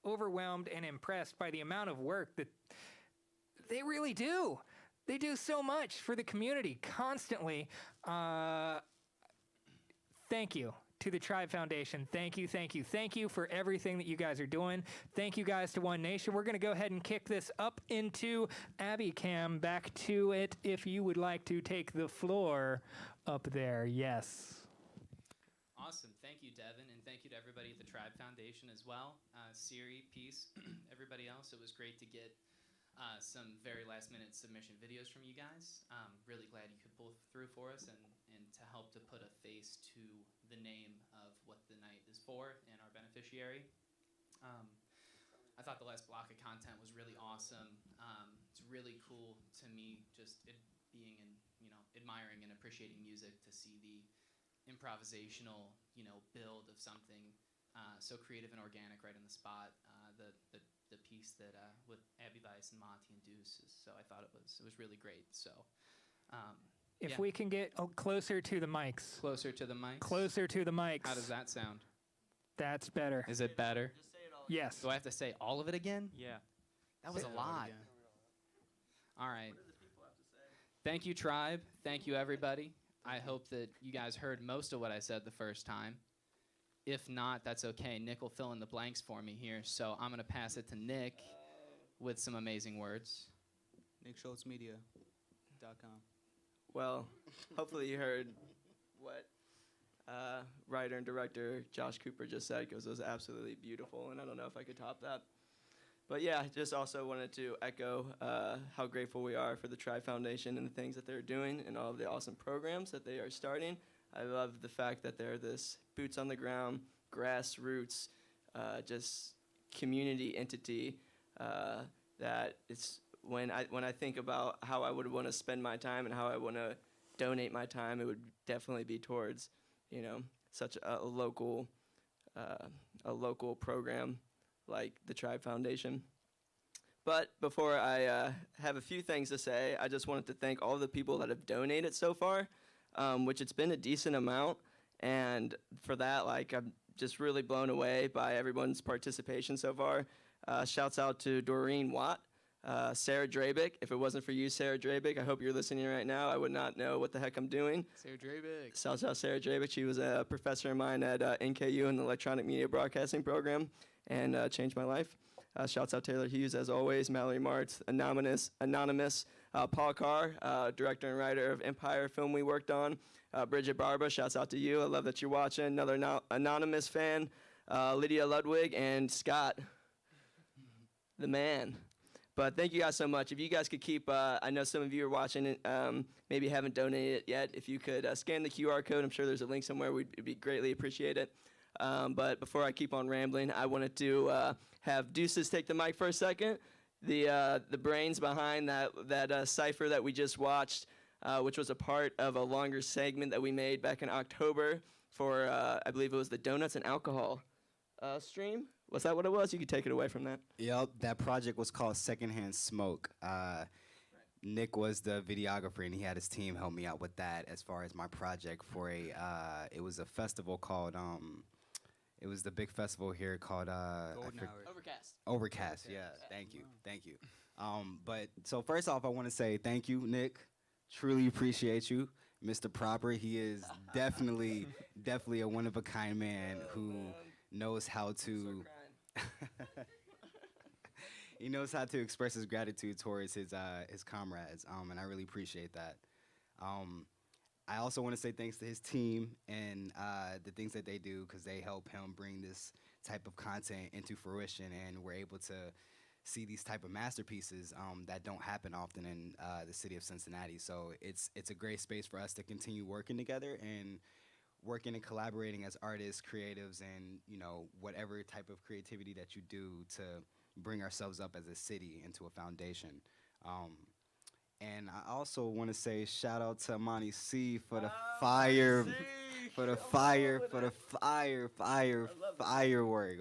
overwhelmed and impressed by the amount of work that they really do. They do so much for the community constantly. Thank you to the Tribe Foundation. Thank you, thank you, thank you for everything that you guys are doing. Thank you guys to One Nation. We're going to go ahead and kick this up into Abby Cam. Back to it if you would like to take the floor up there. Yes. Awesome. Thank you, Devin, and thank you to everybody at the Tribe Foundation as well. Siri, Peace, everybody else. It was great to get some very last-minute submission videos from you guys. Really glad you could pull through for us and to help to put a face to the name of what the night is for and our beneficiary. I thought the last block of content was really awesome. It's really cool to me just being in, admiring and appreciating music to see the improvisational, build of something so creative and organic right in the spot. The piece that with Abby Weiss and Monty and Deuce. So I thought it was really great. So if we can get closer to the mics. Closer to the mics? Closer to the mics. How does that sound? That's better. Is it better? Just say it all. Yes. Do I have to say all of it again? Yeah. That was Say a it all lot. again. All right. Thank you, Tribe. Thank you, everybody. I hope that you guys heard most of what I said the first time. If not, that's okay. Nick will fill in the blanks for me here. So I'm going to pass it to Nick with some amazing words. NickSchultzMedia.com. Well, hopefully you heard what writer and director Josh Cooper just said, because it was absolutely beautiful, and I don't know if I could top that. But yeah, just also wanted to echo how grateful we are for the Tribe Foundation and the things that they're doing and all of the awesome programs that they are starting. I love the fact that they're this boots on the ground, grassroots, just community entity that it's when I think about how I would want to spend my time and how I want to donate my time, it would definitely be towards, such a local program like the Tribe Foundation. But before I have a few things to say, I just wanted to thank all the people that have donated so far, which it's been a decent amount. And for that, I'm just really blown away by everyone's participation so far. Shouts out to Doreen Watt, Sarah Drabick. If it wasn't for you, Sarah Drabick, I hope you're listening right now. I would not know what the heck I'm doing. Sarah Drabick. Shouts out Sarah Drabick. She was a professor of mine at NKU in the Electronic Media Broadcasting program and changed my life. Shouts out Taylor Hughes, as always, Mallory Martz, Anonymous, Paul Carr, director and writer of Empire, film we worked on, Bridget Barba, shouts out to you. I love that you're watching. Another Anonymous fan, Lydia Ludwig, and Scott, the man. But thank you guys so much. If you guys could keep, I know some of you are watching it, maybe haven't donated it yet. If you could scan the QR code, I'm sure there's a link somewhere. It'd be greatly appreciated. But before I keep on rambling, I wanted to have Deuces take the mic for a second. The brains behind that cipher that we just watched, which was a part of a longer segment that we made back in October for, I believe it was the Donuts and Alcohol stream. Was that what it was? You could take it away from that. Yep, that project was called Secondhand Smoke. Nick was the videographer, and he had his team help me out with that as far as my project for it was a festival called, it was the big festival here called Overcast. Overcast, yeah. Thank you. But so first off, I want to say thank you, Nick. Truly appreciate you. Mr. Proper, he is definitely a one-of-a-kind man who knows how to he knows how to express his gratitude towards his comrades, and I really appreciate that. I also want to say thanks to his team and the things that they do, because they help him bring this type of content into fruition, and we're able to see these type of masterpieces that don't happen often in the city of Cincinnati. So it's a great space for us to continue working together and working and collaborating as artists, creatives, and whatever type of creativity that you do to bring ourselves up as a city into a foundation. And I also want to say shout out to Monty C for the firework,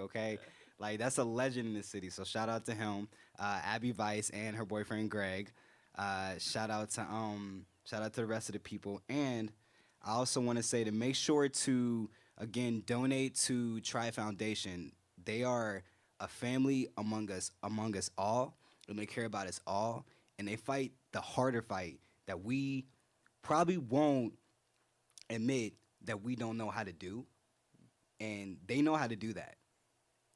okay? Like, that's a legend in the city, so shout out to him, Abby Weiss and her boyfriend Greg. Shout out to the rest of the people, and I also want to say to make sure to again donate to Tribe Foundation. They are a family among us all, and they care about us all, and they fight the harder fight that we probably won't admit that we don't know how to do, and they know how to do that.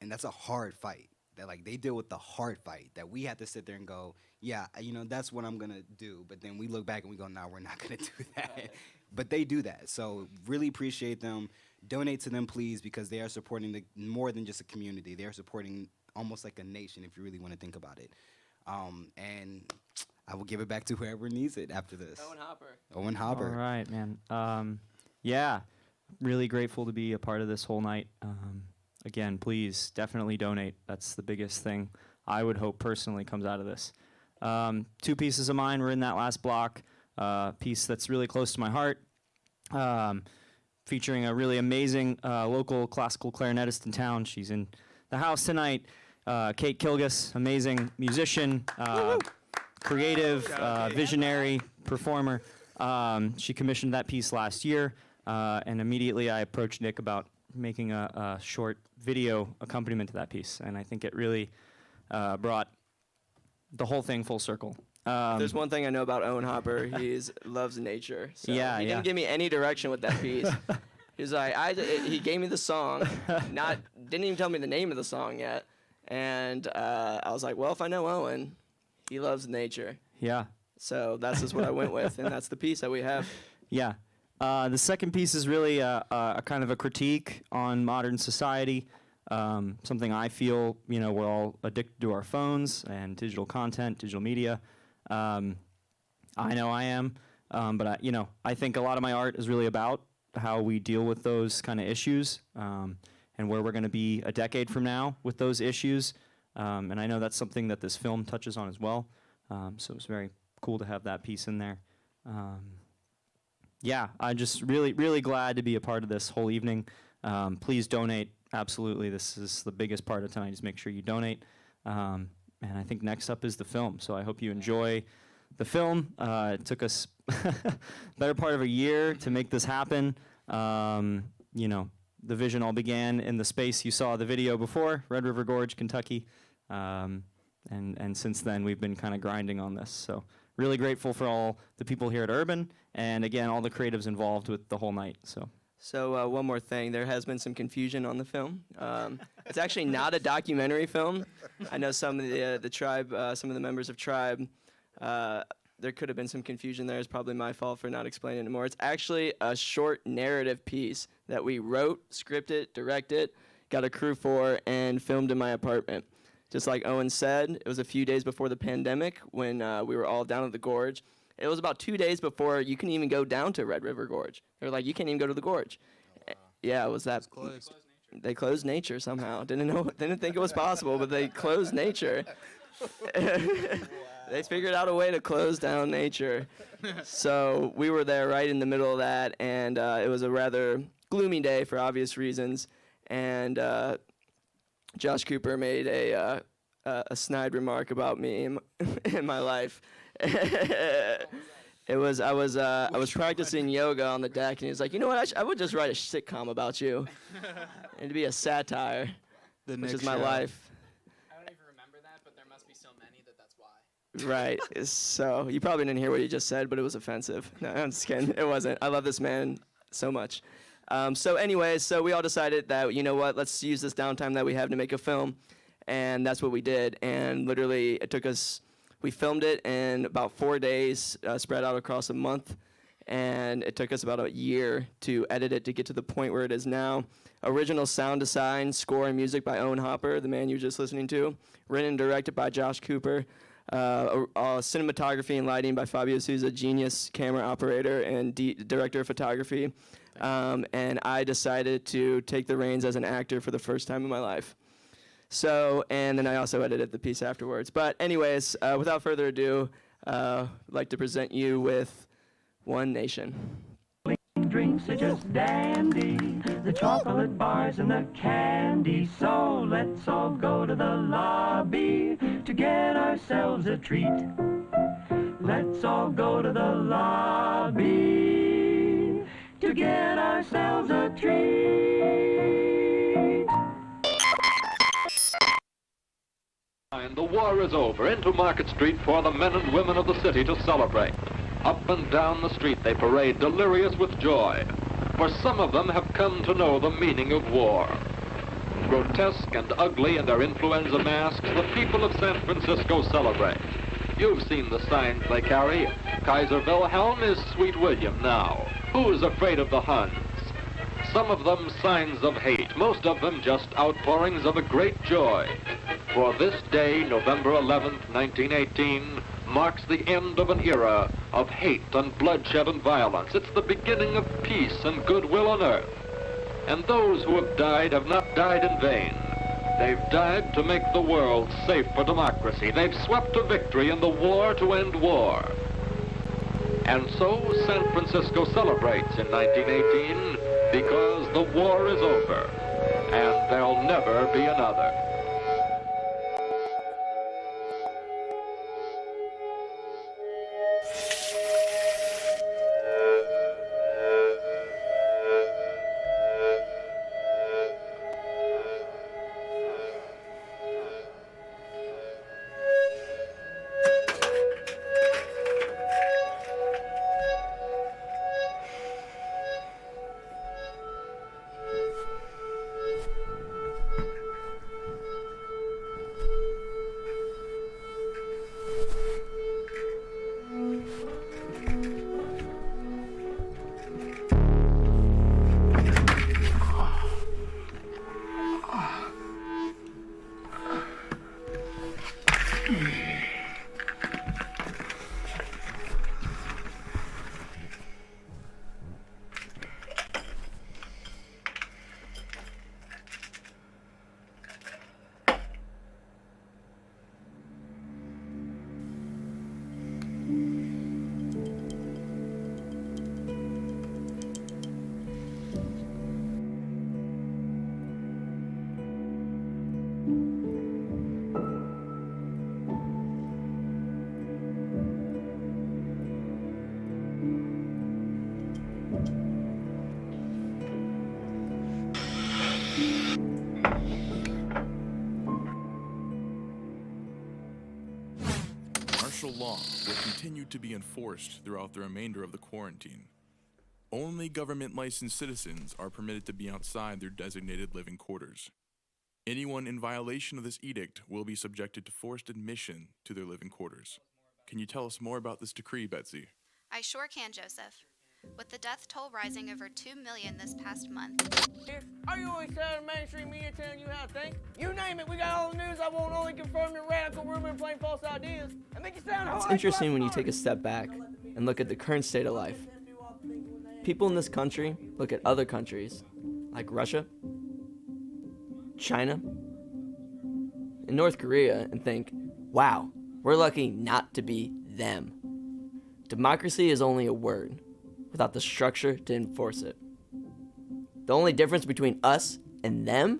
And that's a hard fight. That, like, they deal with the hard fight that we have to sit there and go, yeah, that's what I'm gonna do. But then we look back and we go, no, we're not gonna do that. But they do that. So really appreciate them. Donate to them, please, because they are supporting more than just a community. They are supporting almost like a nation, if you really want to think about it. And I will give it back to whoever needs it after this. Owen Hopper. All right, man. Yeah, really grateful to be a part of this whole night. Again, please definitely donate. That's the biggest thing I would hope personally comes out of this. 2 pieces of mine were in that last block. Piece that's really close to my heart, featuring a really amazing local classical clarinetist in town. She's in the house tonight. Kate Kilgus, amazing musician, creative, visionary performer. She commissioned that piece last year, and immediately I approached Nick about making a short video accompaniment to that piece, and I think it really brought the whole thing full circle. There's one thing I know about Owen Hopper. He loves nature. So yeah, he didn't give me any direction with that piece. He was like, he gave me the song, didn't even tell me the name of the song yet, and I was like, well, if I know Owen, he loves nature. Yeah. So that's just what I went with, and that's the piece that we have. Yeah. The second piece is really a kind of a critique on modern society. Something I feel, we're all addicted to our phones and digital content, digital media. I know I am, but I think a lot of my art is really about how we deal with those kind of issues, and where we're going to be a decade from now with those issues. And I know that's something that this film touches on as well. So it was very cool to have that piece in there. Yeah, I'm just really, really glad to be a part of this whole evening. Please donate. Absolutely, this is the biggest part of tonight, is make sure you donate. And I think next up is the film, so I hope you enjoy the film. It took us better part of a year to make this happen. The vision all began in the space you saw the video before, Red River Gorge, Kentucky. And since then, we've been kind of grinding on this. So really grateful for all the people here at Urban, and again, all the creatives involved with the whole night. So one more thing, there has been some confusion on the film. It's actually not a documentary film. I know some of the Tribe, some of the members of Tribe, there could have been some confusion there. It's probably my fault for not explaining it more. It's actually a short narrative piece that we wrote, scripted, directed, got a crew for, and filmed in my apartment. Just like Owen said, it was a few days before the pandemic when we were all down at the gorge. It was about 2 days before you can even go down to Red River Gorge. They're like, you can't even go to the gorge. Yeah, it was that. Closed. They closed nature somehow. Didn't think it was possible, but they closed nature. They figured out a way to close down nature. So we were there right in the middle of that, and it was a rather gloomy day for obvious reasons. And Josh Cooper made a snide remark about me in my life. I was practicing yoga on the deck, and he was like, you know what? I would just write a sitcom about you. It'd be a satire, which is my life. I don't even remember that, but there must be so many that's why. Right. So you probably didn't hear what he just said, but it was offensive. No, I'm just kidding. It wasn't. I love this man so much. So anyways, so we all decided that, you know what, let's use this downtime that we have to make a film. And that's what we did. And literally it took us, we filmed it in about 4 days, spread out across a month. And it took us about a year to edit it to get to the point where it is now. Original sound design, score, and music by Owen Hopper, the man you were just listening to. Written and directed by Josh Cooper. Cinematography and lighting by Fabio Souza, genius camera operator and director of photography. And I decided to take the reins as an actor for the first time in my life. So, and then I also edited the piece afterwards. But anyways, without further ado, I'd like to present you with One Nation. Drinks are just dandy, the chocolate bars and the candy. So let's all go to the lobby to get ourselves a treat. Let's all go to the lobby to get ourselves a treat. The war is over. Into Market Street for the men and women of the city to celebrate. Up and down the street they parade, delirious with joy. For some of them have come to know the meaning of war. Grotesque and ugly in their influenza masks, the people of San Francisco celebrate. You've seen the signs they carry. Kaiser Wilhelm is Sweet William now. Who's afraid of the Huns? Some of them signs of hate, most of them just outpourings of a great joy. For this day, November 11th, 1918, marks the end of an era of hate and bloodshed and violence. It's the beginning of peace and goodwill on earth. And those who have not died in vain. They've died to make the world safe for democracy. They've swept to victory in the war to end war. And so San Francisco celebrates in 1918 because the war is over and there'll never be another. Martial law will continue to be enforced throughout the remainder of the quarantine. Only government-licensed citizens are permitted to be outside their designated living quarters. Anyone in violation of this edict will be subjected to forced admission to their living quarters. Can you tell us more about this decree, Betsy? I sure can, Joseph. With the death toll rising over 2 million this past month. Are Are you always tired of mainstream media telling you how to think? You name it, we got all the news that won't only confirm your radical rumor and plain false ideas and make you sound It's hard. interesting when you take a step back and look at the current state of life. People in this country look at other countries, like Russia, China, and North Korea, and think, wow, we're lucky not to be them. Democracy is only a word, without the structure to enforce it. The only difference between us and them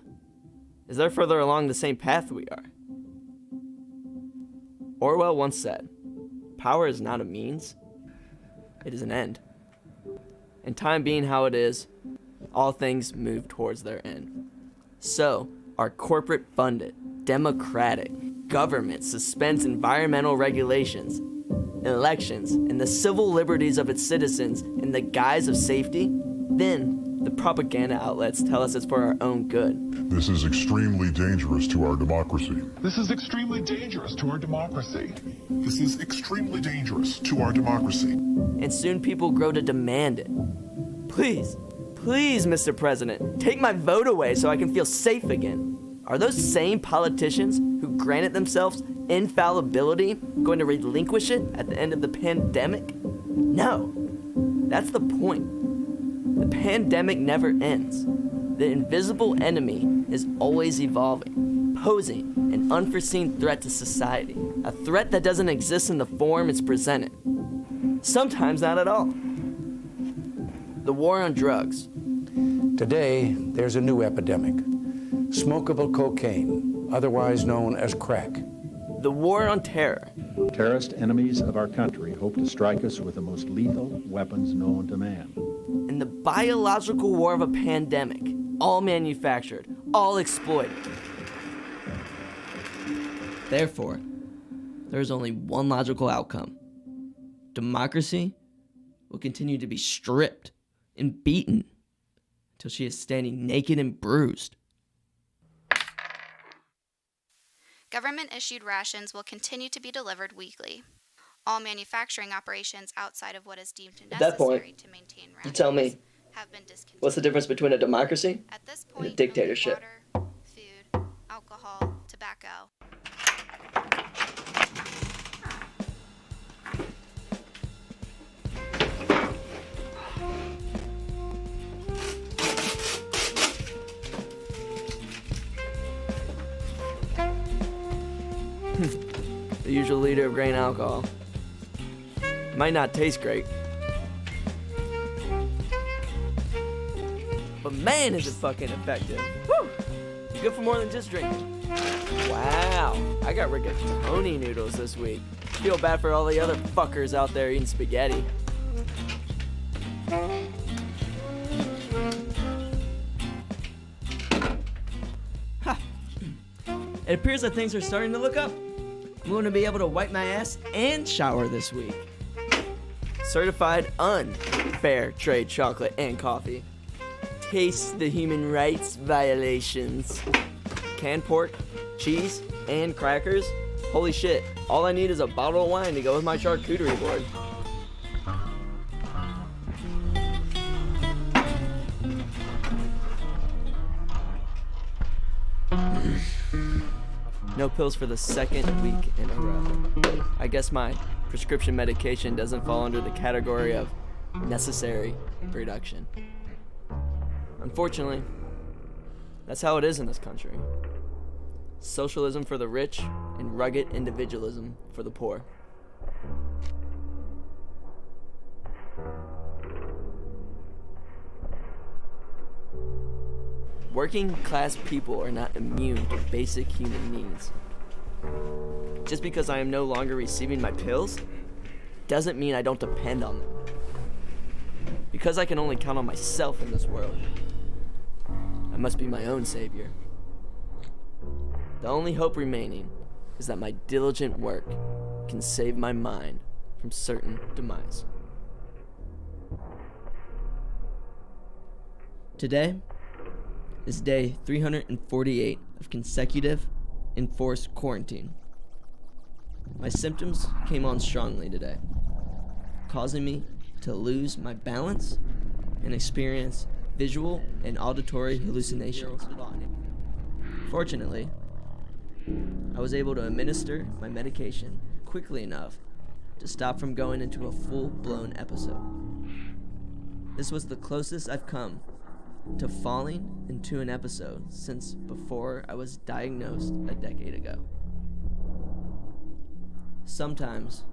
is they're further along the same path we are. Orwell once said, power is not a means, it is an end. And time being how it is, all things move towards their end. So, our corporate-funded, democratic government suspends environmental regulations, elections, and the civil liberties of its citizens in the guise of safety, then the propaganda outlets tell us it's for our own good. This is extremely dangerous to our democracy. This is extremely dangerous to our democracy. This is extremely dangerous to our democracy. And soon people grow to demand it. Please, please, Mr. President, take my vote away so I can feel safe again. Are those same politicians who granted themselves infallibility going to relinquish it at the end of the pandemic? No, that's the point. The pandemic never ends. The invisible enemy is always evolving, posing an unforeseen threat to society, a threat that doesn't exist in the form it's presented. Sometimes not at all. The war on drugs. Today, there's a new epidemic. Smokable cocaine, otherwise known as crack. The war on terror. Terrorist enemies of our country hope to strike us with the most lethal weapons known to man. And the biological war of a pandemic, all manufactured, all exploited. Therefore, there is only one logical outcome. Democracy will continue to be stripped and beaten until she is standing naked and bruised. Government-issued rations will continue to be delivered weekly. All manufacturing operations outside of what is deemed At that point, necessary to maintain you rations tell me, have been discontinued. what's the difference between a democracy At this and a point, dictatorship? only water, food, alcohol, tobacco. The usual leader of grain alcohol. Might not taste great, but man is it fucking effective. Woo! Good for more than just drinking. Wow, I got rigatoni noodles this week. Feel bad for all the other fuckers out there eating spaghetti. Ha! It appears that things are starting to look up. I'm going to be able to wipe my ass and shower this week. Certified unfair trade chocolate and coffee. Taste the human rights violations. Canned pork, cheese, and crackers. Holy shit, all I need is a bottle of wine to go with my charcuterie board. No pills for the second week in a row. I guess my prescription medication doesn't fall under the category of necessary reduction. Unfortunately, that's how it is in this country. Socialism for the rich and rugged individualism for the poor. Working class people are not immune to basic human needs. Just because I am no longer receiving my pills doesn't mean I don't depend on them. Because I can only count on myself in this world, I must be my own savior. The only hope remaining is that my diligent work can save my mind from certain demise. Today is day 348 of consecutive enforced quarantine. My symptoms came on strongly today, causing me to lose my balance and experience visual and auditory hallucinations. Fortunately, I was able to administer my medication quickly enough to stop from going into a full-blown episode. This was the closest I've come to falling into an episode since before I was diagnosed a decade ago. Sometimes,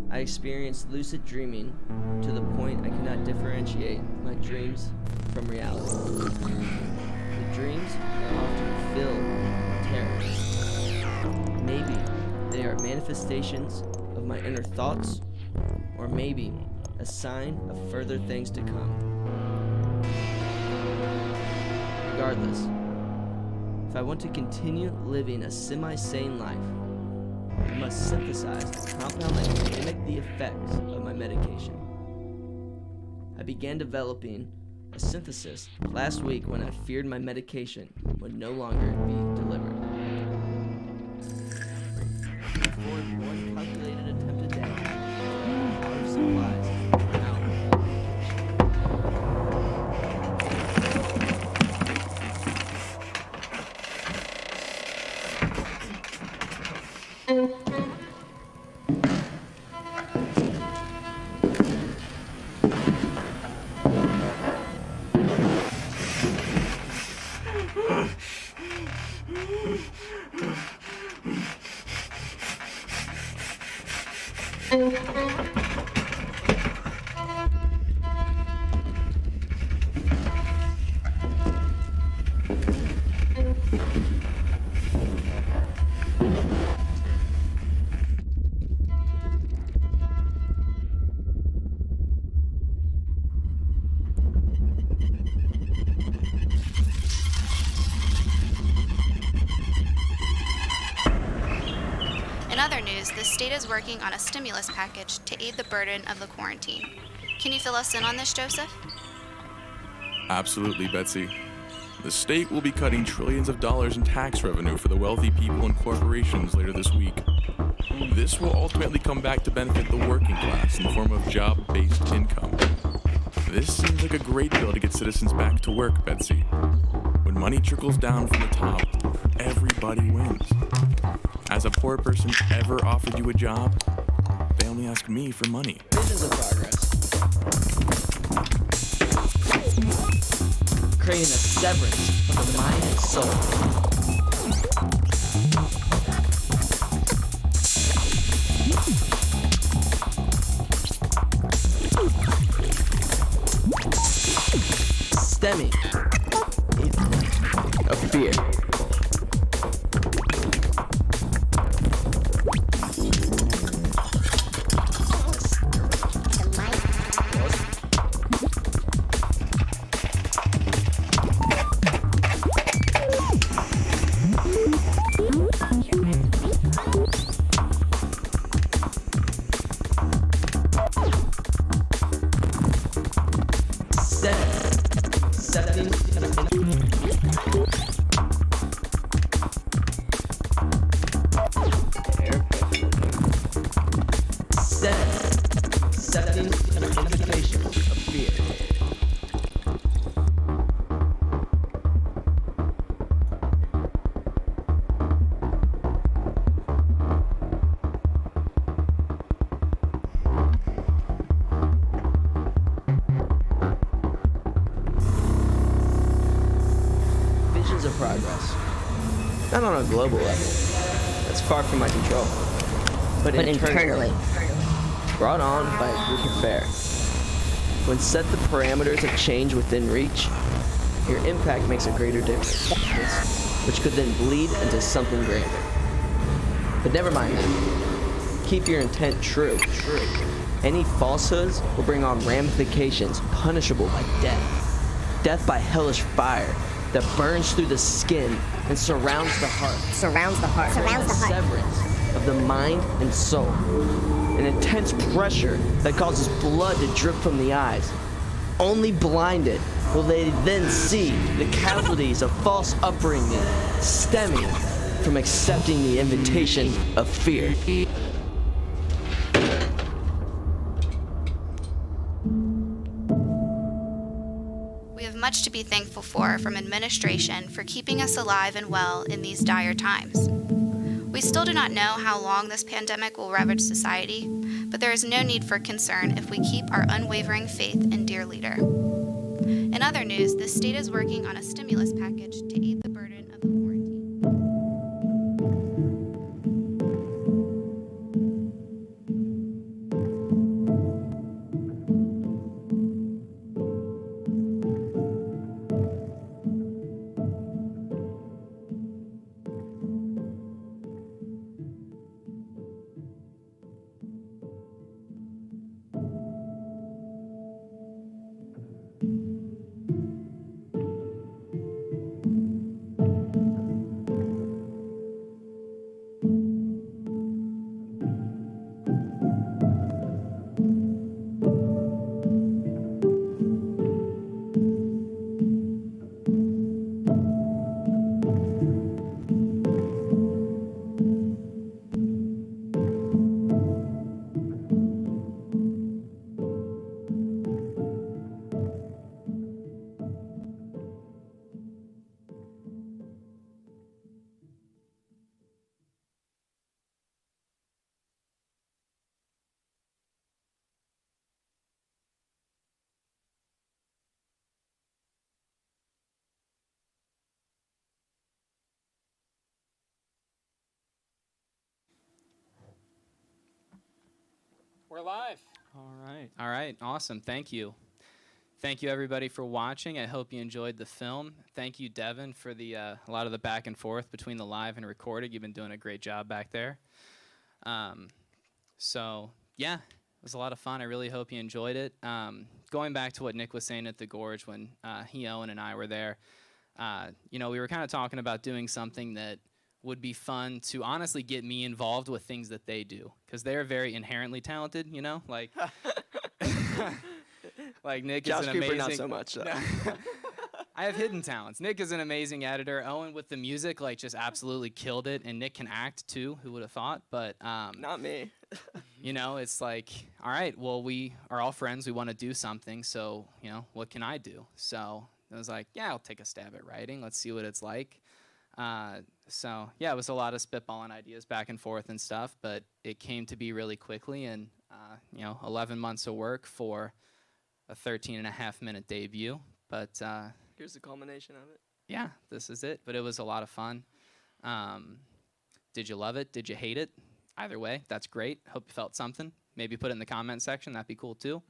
I experience lucid dreaming to the point I cannot differentiate my dreams from reality. The dreams are often filled with terror. Maybe they are manifestations of my inner thoughts, or maybe a sign of further things to come. Regardless, if I want to continue living a semi-sane life, I must synthesize a compound that can mimic the effects of my medication. I began developing a synthesis last week when I feared my medication would no longer be delivered. For one calculated attempt a day, a lot of supplies out of In other news, the state is working on a stimulus package to aid the burden of the quarantine. Can you fill us in on this, Joseph? Absolutely, Betsy. The state will be cutting trillions of dollars in tax revenue for the wealthy people and corporations later this week. This will ultimately come back to benefit the working class in the form of job-based income. This seems like a great bill to get citizens back to work, Betsy. When money trickles down from the top, everybody wins. Has a poor person ever offered you a job? They only ask me for money. Visions of progress. Creating a severance of the mind and soul. Stemming of fear. Of progress. Not on a global level. That's far from my control. But internally. Brought on by a group affair. When set the parameters of change within reach, your impact makes a greater difference, which could then bleed into something grander. But never mind that. Keep your intent true. Any falsehoods will bring on ramifications punishable by death. Death by hellish fire that burns through the skin and surrounds the heart. A severance of the mind and soul. An intense pressure that causes blood to drip from the eyes. Only blinded will they then see the casualties of false upbringing stemming from accepting the invitation of fear. We have much much to be thankful for from administration for keeping us alive and well in these dire times. We still do not know how long this pandemic will ravage society, but there is no need for concern if we keep our unwavering faith in dear leader. In other news, the state is working on a stimulus package to aid the burden of the quarantine. We're live. All right. Awesome. Thank you. Thank you, everybody, for watching. I hope you enjoyed the film. Thank you, Devin, for the a lot of the back and forth between the live and recorded. You've been doing a great job back there. So, yeah, it was a lot of fun. I really hope you enjoyed it. Going back to what Nick was saying at the Gorge when he, Owen, and I were there, we were kind of talking about doing something that would be fun to honestly get me involved with things that they do, because they're very inherently talented, like Nick Josh is an Cooper, amazing. not so much. I have hidden talents. Nick is an amazing editor. Owen with the music, just absolutely killed it, and Nick can act too. Who would have thought? But not me. It's like, all right, well, we are all friends. We want to do something. So, what can I do? So I was like, yeah, I'll take a stab at writing. Let's see what it's like. So yeah, it was a lot of spitballing ideas back and forth and stuff, but it came to be really quickly, and 11 months of work for a 13.5-minute debut. But here's the culmination of it. Yeah, this is it. But it was a lot of fun. Did you love it? Did you hate it? Either way, that's great. Hope you felt something. Maybe put it in the comment section. That'd be cool too.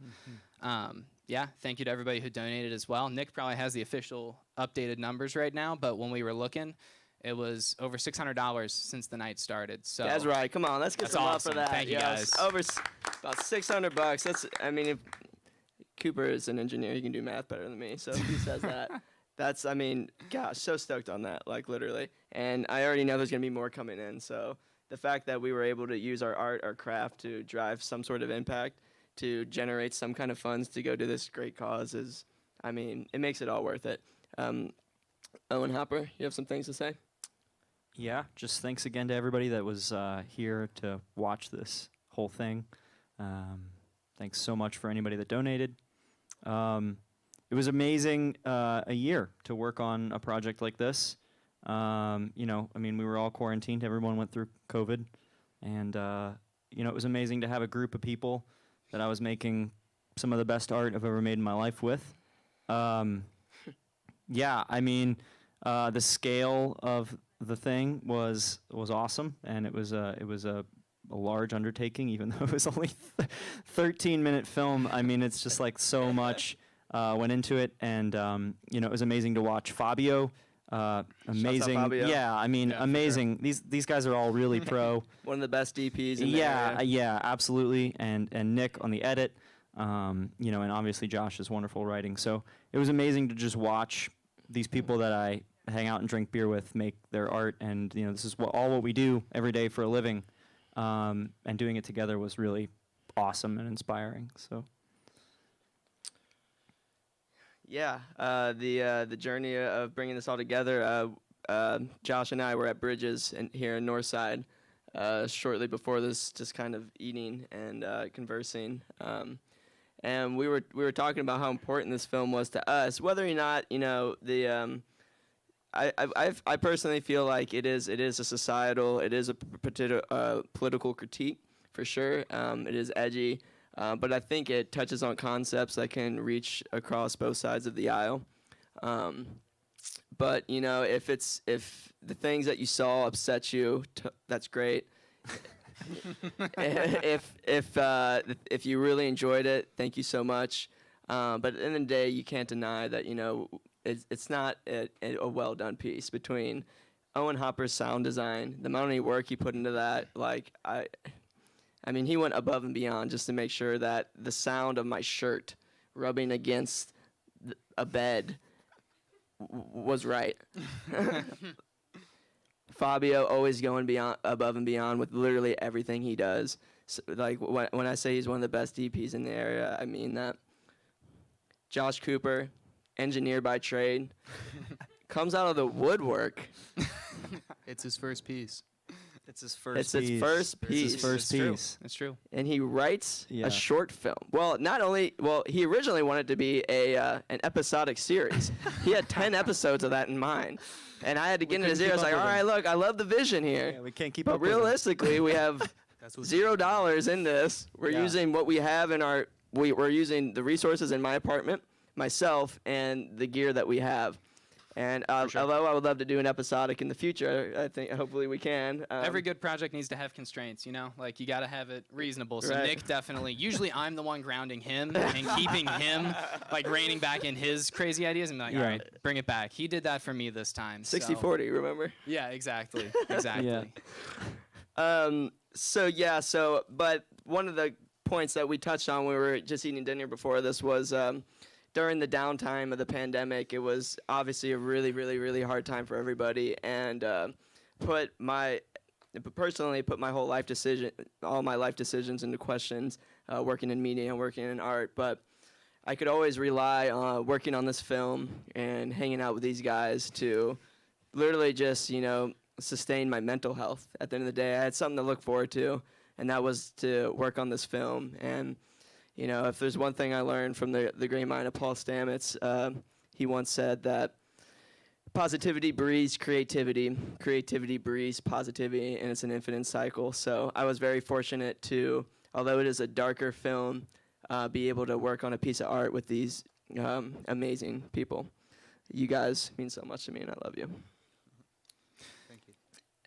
Yeah, thank you to everybody who donated as well. Nick probably has the official updated numbers right now, but when we were looking, it was over $600 since the night started. So that's right. Come on, let's get some love awesome. for that. Thank you, guys. Over about $600. That's. I mean, if Cooper is an engineer, he can do math better than me. So if he says that, that's. I mean, gosh, so stoked on that. Literally. And I already know there's gonna be more coming in. So the fact that we were able to use our art, our craft to drive some sort of impact, to generate some kind of funds to go to this great cause is, I mean, it makes it all worth it. Owen Hopper, you have some things to say? Yeah, just thanks again to everybody that was here to watch this whole thing. Thanks so much for anybody that donated. It was amazing a year to work on a project like this. I mean, we were all quarantined. Everyone went through COVID. And, it was amazing to have a group of people that I was making some of the best art I've ever made in my life with. Yeah, I mean, the scale of the thing was awesome, and it was a large undertaking, even though it was only 13-minute film. I mean, it's just like so much went into it, and it was amazing to watch Fabio. Amazing, Fabio. Yeah. I mean, amazing. Sure. These guys are all really pro. One of the best DPs in yeah, the area. Yeah, absolutely. And Nick on the edit, and obviously Josh's wonderful writing. So it was amazing to just watch these people that I hang out and drink beer with make their art, and this is all what we do every day for a living, and doing it together was really awesome and inspiring. So yeah, the journey of bringing this all together. Josh and I were at Bridges here in Northside shortly before this, just kind of eating and conversing. and we were talking about how important this film was to us, whether or not the. I personally feel like it is a societal, it is a political critique for sure. It is edgy, but I think it touches on concepts that can reach across both sides of the aisle. But if the things that you saw upset you, that's great. if you really enjoyed it, thank you so much. But at the end of the day, you can't deny that it's not a well done piece. Between Owen Hopper's sound design, the amount of work he put into that, I mean, he went above and beyond just to make sure that the sound of my shirt rubbing against a bed was right. Fabio always going above and beyond with literally everything he does. So, when I say he's one of the best DPs in the area, I mean that. Josh Cooper, engineer by trade, comes out of the woodwork. It's his first piece. It's his first It's piece. his first piece. It's his first piece. It's true. And he writes a short film. Well, he originally wanted to be an episodic series. He had 10 episodes of that in mind. And I had to get in his ear. I was like, all right, look, I love the vision here. Yeah, we can't keep but up with him. realistically, we have $0 in this. We're using what we have in we're using the resources in my apartment, myself, and the gear that we have. And although I would love to do an episodic in the future, I think hopefully we can. Every good project needs to have constraints, like you got to have it reasonable. So Right. Nick definitely, usually I'm the one grounding him and keeping him, reining back in his crazy ideas and all right, bring it back. He did that for me this time. 60-40, remember? Yeah, exactly. Exactly. But one of the points that we touched on when we were just eating dinner before this was during the downtime of the pandemic, it was obviously a really, really, really hard time for everybody, and personally put my whole life all my life decisions into questions, working in media and working in art. But I could always rely on working on this film and hanging out with these guys to literally just, sustain my mental health. At the end of the day, I had something to look forward to, and that was to work on this film. And if there's one thing I learned from the great mind of Paul Stamets, he once said that positivity breeds creativity, creativity breeds positivity, and it's an infinite cycle. So I was very fortunate to, although it is a darker film, be able to work on a piece of art with these amazing people. You guys mean so much to me, and I love you.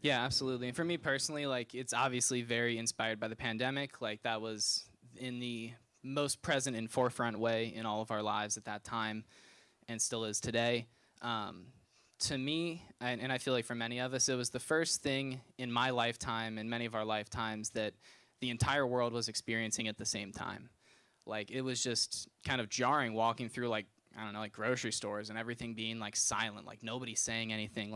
Yeah, absolutely. And for me personally, it's obviously very inspired by the pandemic. That was in the most present and forefront way in all of our lives at that time, and still is today. To me, and I feel like for many of us, it was the first thing in my lifetime and many of our lifetimes that the entire world was experiencing at the same time. It was just kind of jarring walking through grocery stores and everything being silent, nobody saying anything,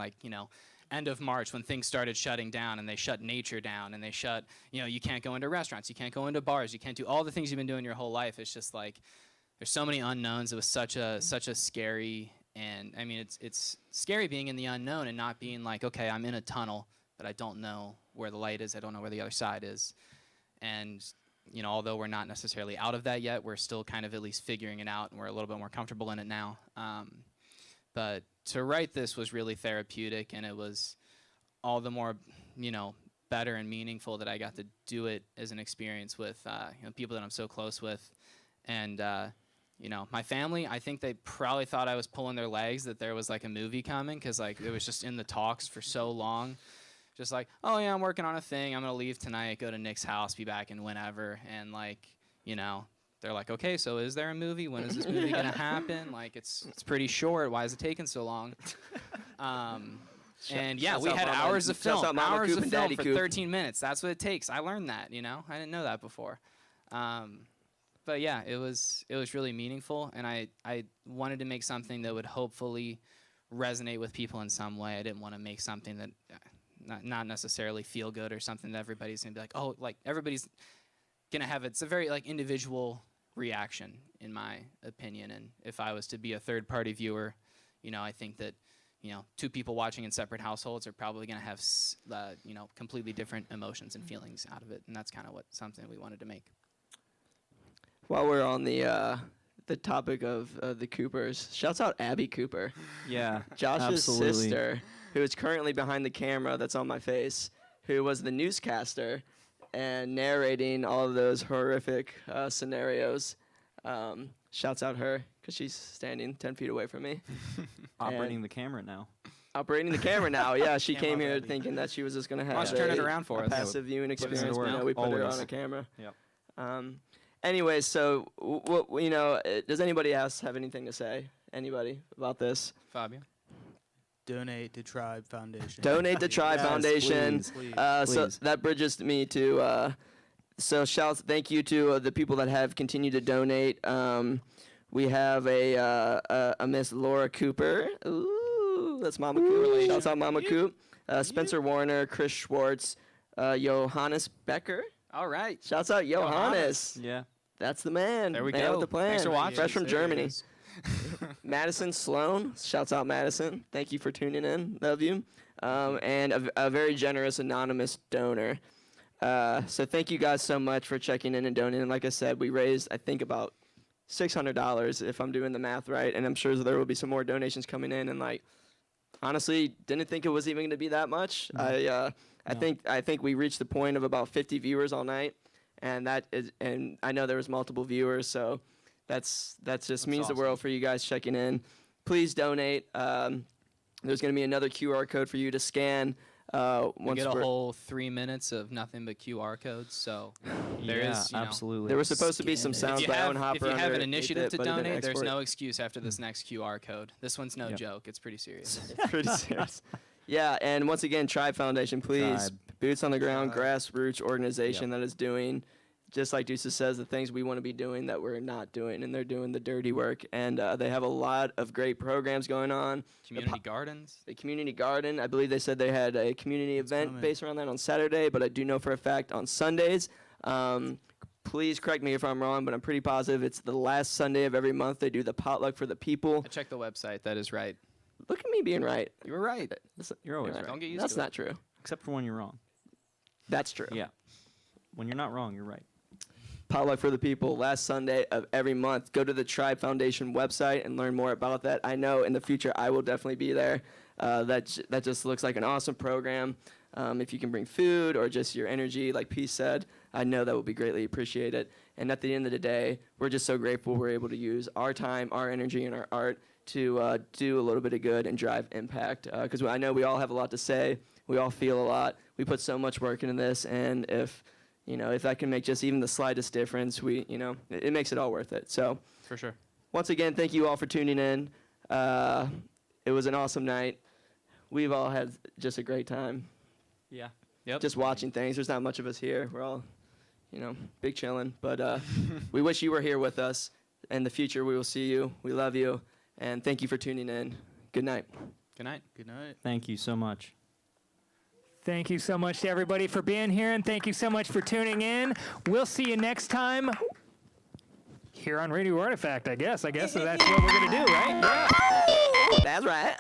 end of March when things started shutting down and they shut nature down and they shut, you can't go into restaurants, you can't go into bars, you can't do all the things you've been doing your whole life. It's just there's so many unknowns. It was such a scary, and I mean, it's scary being in the unknown and not being okay, I'm in a tunnel, but I don't know where the light is. I don't know where the other side is. And, although we're not necessarily out of that yet, we're still kind of at least figuring it out, and we're a little bit more comfortable in it now. But to write this was really therapeutic, and it was all the more, better and meaningful that I got to do it as an experience with people that I'm so close with. And, my family, I think they probably thought I was pulling their legs, that there was a movie coming, because it was just in the talks for so long. Just oh yeah, I'm working on a thing, I'm going to leave tonight, go to Nick's house, be back in whenever. And they're okay, so is there a movie? When is this movie going to happen? It's pretty short. Why is it taking so long? And yeah, we had hours of film for 13 minutes. That's what it takes. I learned that, I didn't know that before. But yeah, it was really meaningful, and I wanted to make something that would hopefully resonate with people in some way. I didn't want to make something that not necessarily feel good or something that everybody's going to be everybody's going to have. It's a very individual reaction, in my opinion. And if I was to be a third-party viewer, I think that two people watching in separate households are probably going to have completely different emotions and feelings out of it, and that's kind of something we wanted to make. while we're on the topic of the Coopers, shouts out Abby Cooper. Yeah, Josh's absolutely. sister, who is currently behind the camera that's on my face, who was the newscaster and narrating all of those horrific scenarios. Shouts out her because she's standing 10 feet away from me. Operating the camera now. Operating the camera now, yeah. She came here thinking that she was just going to have Why don't you turn it around for a us? passive viewing Put us to experience. work. But no, we put her Always. on a camera. Yep. Anyway, so does anybody else have anything to say? Anybody about this? Fabio? Donate to Tribe Foundation. Donate to Tribe Yes, Foundation. please, So please. that bridges me to. So thank you to the people that have continued to donate. We have a Miss Laura Cooper. Ooh, that's Mama Coop. Shouts out Mama Coop. Spencer Warner, Chris Schwartz, Johannes Becker. All right. Shouts out Johannes. Yeah. That's the man. There we man go. With the plan. Thanks for watching. Fresh from There it Germany. is. Madison Sloan. Shouts out Madison. Thank you for tuning in. Love you. And a very generous anonymous donor. So thank you guys so much for checking in and donating. Like I said, we raised, I think, about $600 if I'm doing the math right. And I'm sure there will be some more donations coming in. And honestly, didn't think it was even going to be that much. I think we reached the point of about 50 viewers all night. And I know there was multiple viewers, so that's just means the world for you guys checking in. Please donate. There's going to be another QR code for you to scan. We Once get a we're- whole 3 minutes of nothing but QR codes, so there Yeah, is, absolutely. There was supposed to be some sounds if you by have, Owen Hopper. if you have an underneath initiative it, to but it didn't donate, there's export. no excuse after this next QR code. This one's no Yep. joke. It's pretty serious. It's pretty serious. Yeah, and once again, Tribe Foundation, please, Tribe. boots on the ground, grassroots organization that is doing, just like Deuces says, the things we want to be doing that we're not doing, and they're doing the dirty work. And they have a lot of great programs going on. Community gardens. The community garden, I believe they said they had a community event based around that on Saturday, but I do know for a fact on Sundays. Please correct me if I'm wrong, but I'm pretty positive it's the last Sunday of every month they do the potluck for the people. I checked the website. That is right. Look at me being right. You were right. You're always Right. right. Don't get used That's to it. not true. Except for when you're wrong. That's true. Yeah. When you're not wrong, you're right. Potluck for the people, last Sunday of every month. Go to the Tribe Foundation website and learn more about that. I know in the future I will definitely be there. That just looks like an awesome program. If you can bring food or just your energy, like Peace said, I know that will be greatly appreciated. And at the end of the day, we're just so grateful we're able to use our time, our energy, and our art to do a little bit of good and drive impact. Because I know we all have a lot to say. We all feel a lot. We put so much work into this, and if that can make just even the slightest difference, it makes it all worth it. So, For sure. once again, thank you all for tuning in. It was an awesome night. We've all had just a great time. Yeah. Yep. Just watching things. There's not much of us here. We're all, big chilling. But we wish you were here with us. In the future, we will see you. We love you. And thank you for tuning in. Good night. Good night. Good night. Thank you so much. Thank you so much to everybody for being here, and thank you so much for tuning in. We'll see you next time here on Radio Artifact, I guess. So that's what we're going to do, right? That's right.